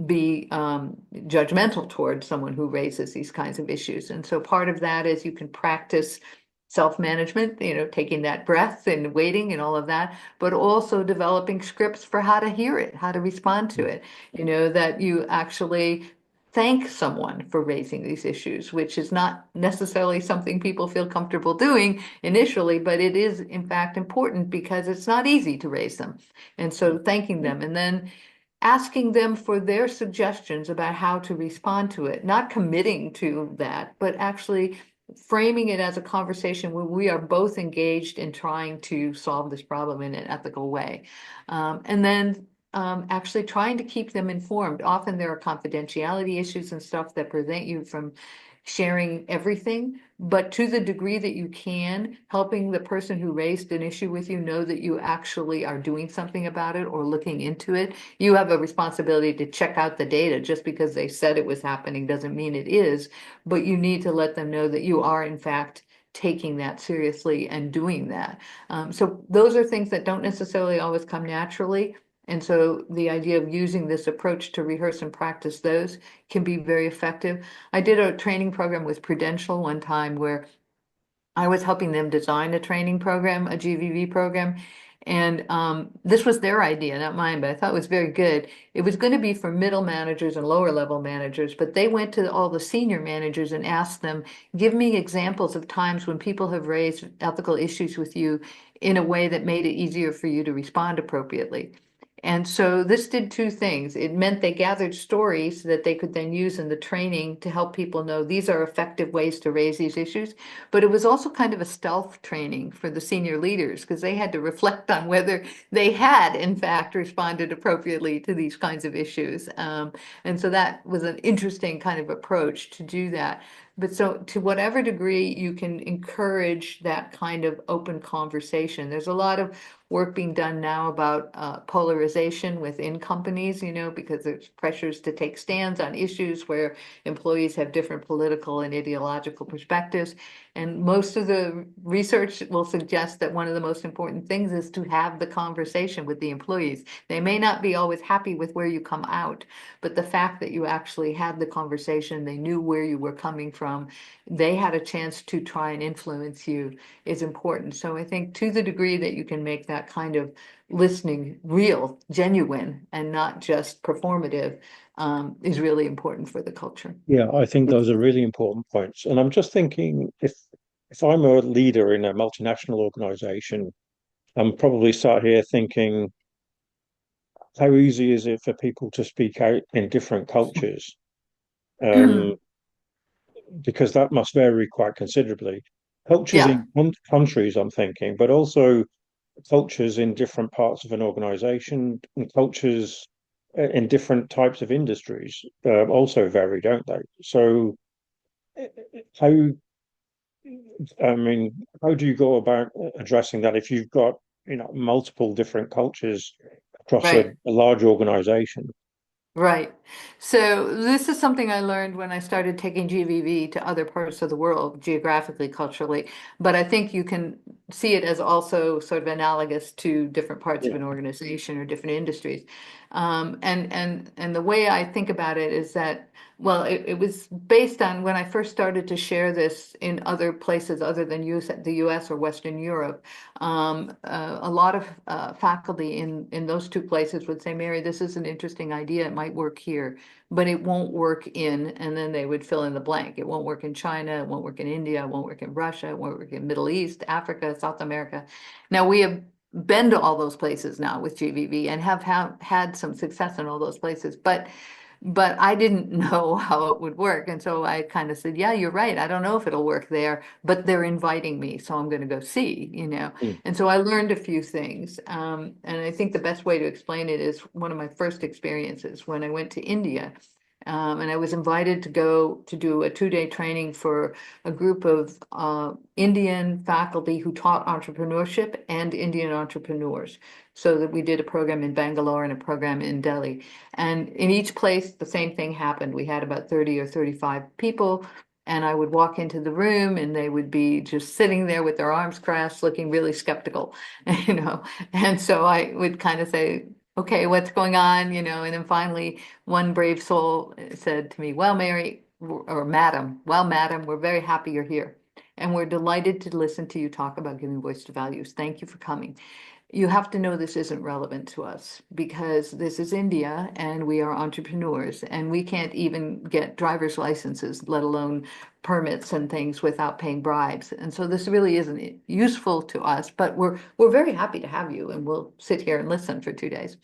be judgmental towards someone who raises these kinds of issues. And so part of that is you can practice self-management, taking that breath and waiting and all of that, but also developing scripts for how to hear it, how to respond to it, that you actually thank someone for raising these issues, which is not necessarily something people feel comfortable doing initially, but it is in fact important because it's not easy to raise them. And so thanking them, and then asking them for their suggestions about how to respond to it, not committing to that, but actually framing it as a conversation where we are both engaged in trying to solve this problem in an ethical way. And then actually trying to keep them informed. Often there are confidentiality issues and stuff that prevent you from sharing everything, but to the degree that you can, helping the person who raised an issue with you know that you actually are doing something about it or looking into it. You have a responsibility to check out the data. Just because they said it was happening doesn't mean it is, but you need to let them know that you are in fact taking that seriously and doing that. So those are things that don't necessarily always come naturally. And so the idea of using this approach to rehearse and practice those can be very effective. I did a training program with Prudential one time where I was helping them design a training program, a GVV program. And this was their idea, not mine, but I thought it was very good. It was going to be for middle managers and lower level managers, but they went to all the senior managers and asked them, give me examples of times when people have raised ethical issues with you in a way that made it easier for you to respond appropriately. And so this did two things. It meant they gathered stories that they could then use in the training to help people know these are effective ways to raise these issues. But it was also kind of a stealth training for the senior leaders because they had to reflect on whether they had, in fact, responded appropriately to these kinds of issues. And so that was an interesting kind of approach to do that. But so to whatever degree you can encourage that kind of open conversation, there's a lot of work being done now about polarization within companies, because there's pressures to take stands on issues where employees have different political and ideological perspectives. And most of the research will suggest that one of the most important things is to have the conversation with the employees. They may not be always happy with where you come out, but the fact that you actually had the conversation, they knew where you were coming from, they had a chance to try and influence you is important. So I think to the degree that you can make that kind of listening real, genuine, and not just performative, is really important for the culture. Yeah, I think those are really important points. And I'm just thinking if I'm a leader in a multinational organization, I'm probably sat here thinking, how easy is it for people to speak out in different cultures? Um, because that must vary quite considerably. Cultures Yeah, in countries, I'm thinking, but also cultures in different parts of an organization and cultures in different types of industries also vary, don't they? So, how, I mean, how do you go about addressing that if you've got, multiple different cultures across a right. large organization? Right. So this is something I learned when I started taking GVV to other parts of the world, geographically, culturally. But I think you can see it as also sort of analogous to different parts of Yeah. an organization or different industries. And the way I think about it is that, well, it was based on when I first started to share this in other places other than the US or Western Europe. A lot of faculty in those two places would say, Mary, this is an interesting idea. It might work here, but it won't work in, and then they would fill in the blank. It won't work in China, it won't work in India, it won't work in Russia, it won't work in Middle East, Africa, South America. Now we have been to all those places now with GVV and have had some success in all those places, but I didn't know how it would work. And so I kind of said, yeah, you're right. I don't know if it'll work there, but they're inviting me, so I'm going to go see, you know. Mm. And so I learned a few things. And I think the best way to explain it is one of my first experiences when I went to India. And I was invited to go to do a 2-day training for a group of Indian faculty who taught entrepreneurship and Indian entrepreneurs. So that we did a program in Bangalore and a program in Delhi. And in each place, the same thing happened. We had about 30 or 35 people, and I would walk into the room and they would be just sitting there with their arms crossed, looking really skeptical, you know. And so I would kind of say, okay, what's going on, you know? And then finally, one brave soul said to me, well, Mary, or Madam, well, Madam, we're very happy you're here. And we're delighted to listen to you talk about giving voice to values. Thank you for coming. You have to know this isn't relevant to us because this is India and we are entrepreneurs and we can't even get driver's licenses, let alone permits and things without paying bribes. And so this really isn't useful to us, but we're very happy to have you and we'll sit here and listen for 2 days.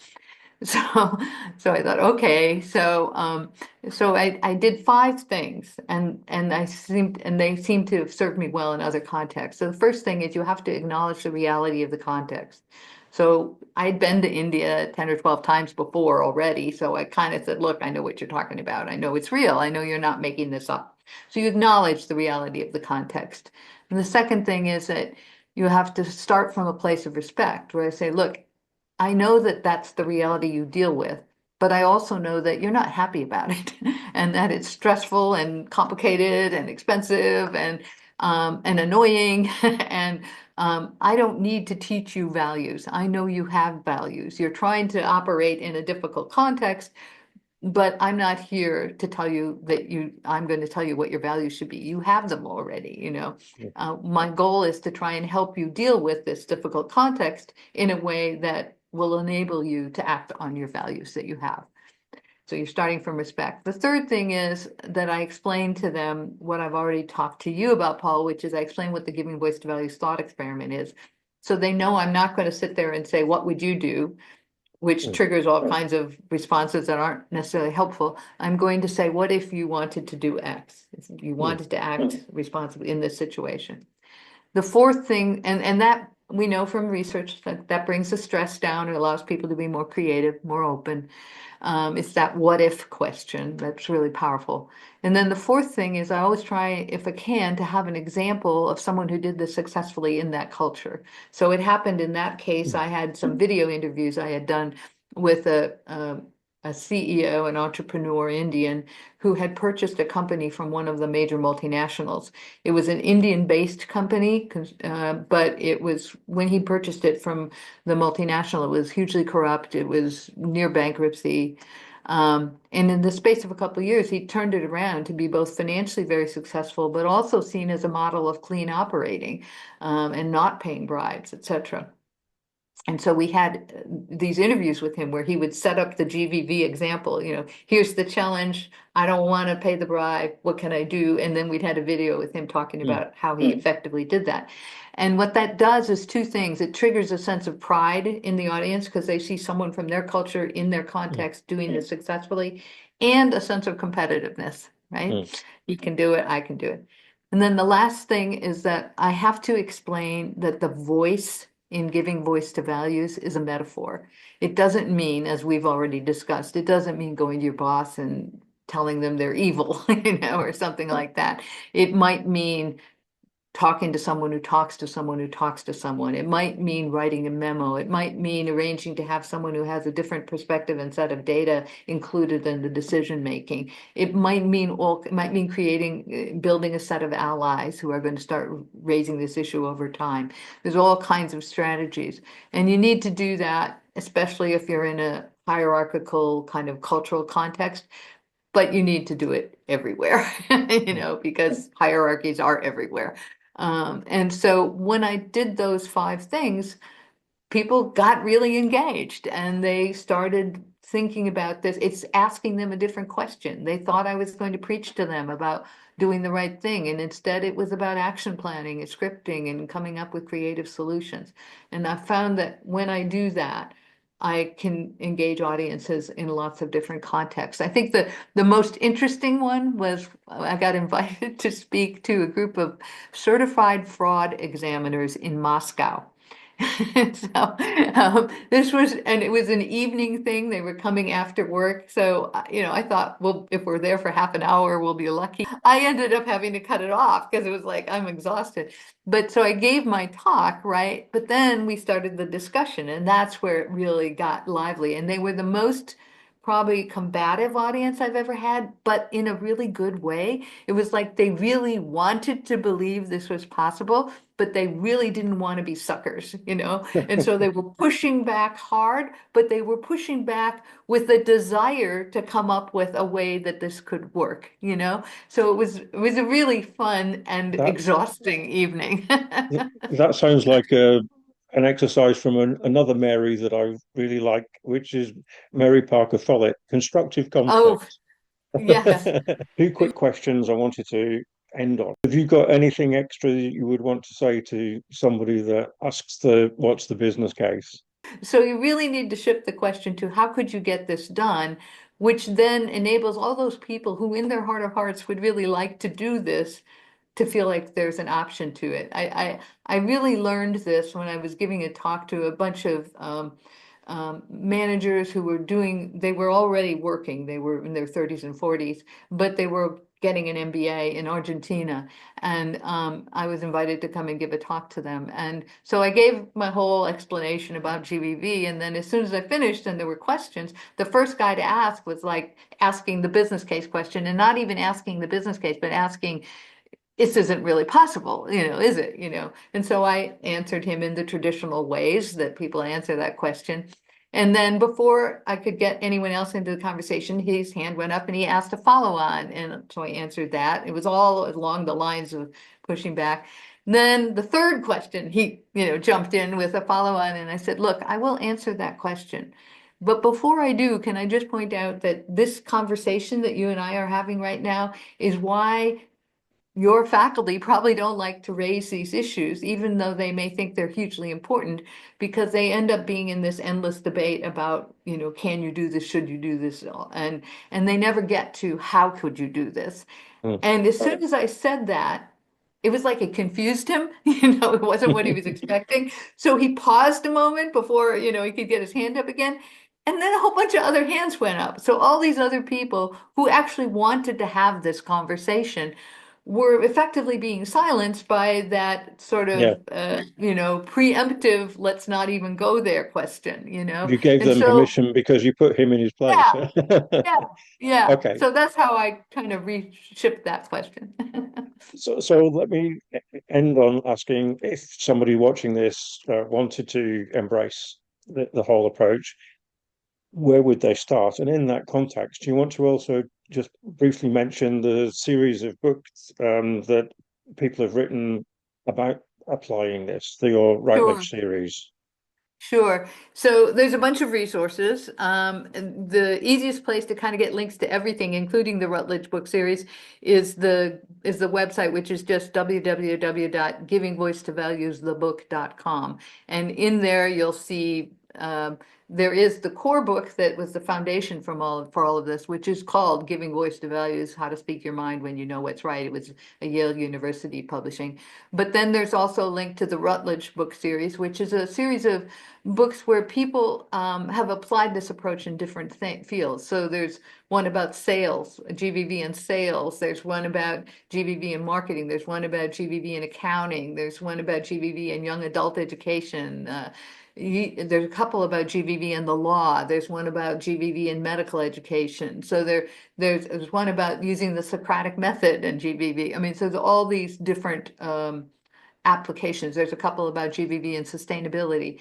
So, so I thought, okay, so I did 5 things, and they seem to have served me well in other contexts. So the first thing is you have to acknowledge the reality of the context. So I'd been to India 10 or 12 times before already, so I kind of said, look, I know what you're talking about. I know it's real. I know you're not making this up. So you acknowledge the reality of the context. And the second thing is that you have to start from a place of respect, where I say, look, I know that that's the reality you deal with, but I also know that you're not happy about it and that it's stressful and complicated and expensive and annoying. And I don't need to teach you values. I know you have values. You're trying to operate in a difficult context, but I'm not here to tell you that I'm going to tell you what your values should be. You have them already, you know. Yeah. My goal is to try and help you deal with this difficult context in a way that will enable you to act on your values that you have. So you're starting from respect. The third thing is that I explain to them what I've already talked to you about, Paul, which is I explain what the Giving Voice to Values thought experiment is. So they know I'm not going to sit there and say, what would you do? Which Mm. triggers all kinds of responses that aren't necessarily helpful. I'm going to say, what if you wanted to do X? If you Mm. wanted to act responsibly in this situation. The fourth thing, and that we know from research that brings the stress down. It allows people to be more creative, more open. It's that what if question that's really powerful. And then the fourth thing is I always try, if I can, to have an example of someone who did this successfully in that culture. So it happened in that case, Mm. I had some video interviews I had done with a CEO, an entrepreneur Indian, who had purchased a company from one of the major multinationals. It was an Indian-based company, but it was when he purchased it from the multinational, it was hugely corrupt. It was near bankruptcy. And in the space of a couple of years, he turned it around to be both financially very successful, but also seen as a model of clean operating and not paying bribes, etc. And so we had these interviews with him where he would set up the GVV example, you know, here's the challenge. I don't want to pay the bribe. What can I do? And then we'd had a video with him talking Mm. about how he effectively did that. And what that does is two things. It triggers a sense of pride in the audience because they see someone from their culture in their Mm. context doing this successfully, and a sense of competitiveness, right? Mm. He can do it, I can do it. And then the last thing is that I have to explain that the voice in giving voice to values is a metaphor. It doesn't mean, as we've already discussed, it doesn't mean going to your boss and telling them they're evil, you know, or something like that. It might mean talking to someone who talks to someone who talks to someone. It might mean writing a memo. It might mean arranging to have someone who has a different perspective and set of data included in the decision making. It might mean creating, building a set of allies who are going to start raising this issue over time. There's all kinds of strategies, and you need to do that, especially if you're in a hierarchical kind of cultural context. But you need to do it everywhere, because hierarchies are everywhere. And so when I did those 5 things, people got really engaged and they started thinking about this. It's asking them a different question. They thought I was going to preach to them about doing the right thing. And instead, it was about action planning and scripting and coming up with creative solutions. And I found that when I do that, I can engage audiences in lots of different contexts. I think the most interesting one was I got invited to speak to a group of certified fraud examiners in Moscow. So and it was an evening thing. They were coming after work. So, I thought, well, if we're there for half an hour, we'll be lucky. I ended up having to cut it off because it was like, I'm exhausted. But so I gave my talk, right? But then we started the discussion, and that's where it really got lively. And they were the most probably combative audience I've ever had, but in a really good way. It was like they really wanted to believe this was possible, but they really didn't want to be suckers, And so they were pushing back hard, but they were pushing back with a desire to come up with a way that this could work. So it was a really fun and That exhausting evening. that sounds like an exercise from another Mary that I really like, which is Mary Parker Follett, constructive Oh, conflict. yes. Two quick questions I wanted to end on. Have you got anything extra that you would want to say to somebody that asks what's the business case? So you really need to shift the question to how could you get this done, which then enables all those people who in their heart of hearts would really like to do this to feel like there's an option to it. I really learned this when I was giving a talk to a bunch of managers who they were already working, they were in their 30s and 40s, but they were getting an MBA in Argentina. And I was invited to come and give a talk to them. And so I gave my whole explanation about GVV. And then as soon as I finished and there were questions, the first guy to ask was like asking the business case question, and not even asking the business case, but asking, this isn't really possible, is it? And so I answered him in the traditional ways that people answer that question. And then before I could get anyone else into the conversation, his hand went up and he asked a follow on. And so I answered that. It was all along the lines of pushing back. Then the third question, he, jumped in with a follow on. And I said, look, I will answer that question. But before I do, can I just point out that this conversation that you and I are having right now is why your faculty probably don't like to raise these issues, even though they may think they're hugely important, because they end up being in this endless debate about, can you do this? Should you do this? And they never get to how could you do this? Mm. And as soon as I said that, it was like it confused him. It wasn't what he was expecting. So he paused a moment before, he could get his hand up again. And then a whole bunch of other hands went up. So all these other people who actually wanted to have this conversation were effectively being silenced by that sort Yeah, of, preemptive, let's not even go there question. you gave And them so, permission because you put him in his place. yeah, yeah, yeah. Okay, So that's how I kind of reshipped that question. so let me end on asking if somebody watching this wanted to embrace the whole approach, where would they start? And in that context, do you want to also just briefly mention the series of books that people have written about applying this, your Routledge Sure. series? Sure. So there's a bunch of resources. And the easiest place to kind of get links to everything, including the Routledge book series, is the website, which is just www.givingvoicetovaluesthebook.com. And in there, you'll see there is the core book that was the foundation for all of this, which is called Giving Voice to Values: How to Speak Your Mind When You Know What's Right. It was a Yale University publishing. But then there's also a link to the Routledge book series, which is a series of books where people have applied this approach in different fields. So there's one about sales, GVV and sales. There's one about GVV and marketing. There's one about GVV and accounting. There's one about GVV and young adult education. There's a couple about GVV and the law. There's one about GVV and medical education. So there's one about using the Socratic method and GVV. I mean, so there's all these different applications. There's a couple about GVV and sustainability.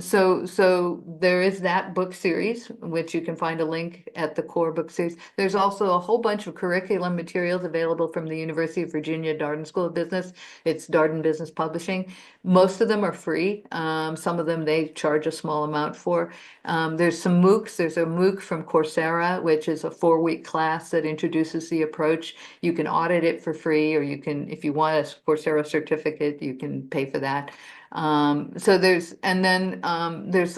So there is that book series, which you can find a link at the core book series. There's also a whole bunch of curriculum materials available from the University of Virginia Darden School of Business. It's Darden Business Publishing. Most of them are free. Some of them they charge a small amount for. There's some MOOCs. There's a MOOC from Coursera, which is a 4-week class that introduces the approach. You can audit it for free, or you can, if you want a Coursera certificate, you can pay for that. So there's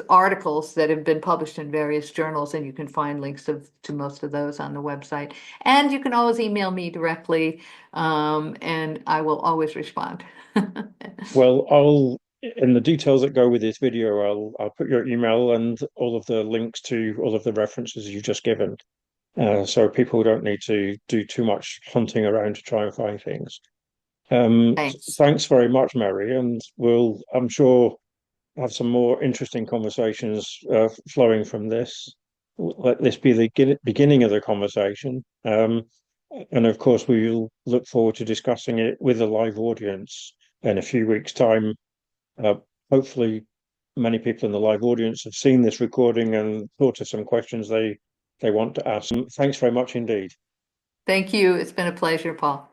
articles that have been published in various journals, and you can find links to most of those on the website. And you can always email me directly, and I will always respond. Well, in the details that go with this video, I'll put your email and all of the links to all of the references you've just given. So people don't need to do too much hunting around to try and find things. Thanks. Thanks very much, Mary, and I'm sure, have some more interesting conversations flowing from this. Let this be the beginning of the conversation. And of course, we'll look forward to discussing it with a live audience in a few weeks' time. Hopefully, many people in the live audience have seen this recording and thought of some questions they want to ask. Thanks very much indeed. Thank you. It's been a pleasure, Paul.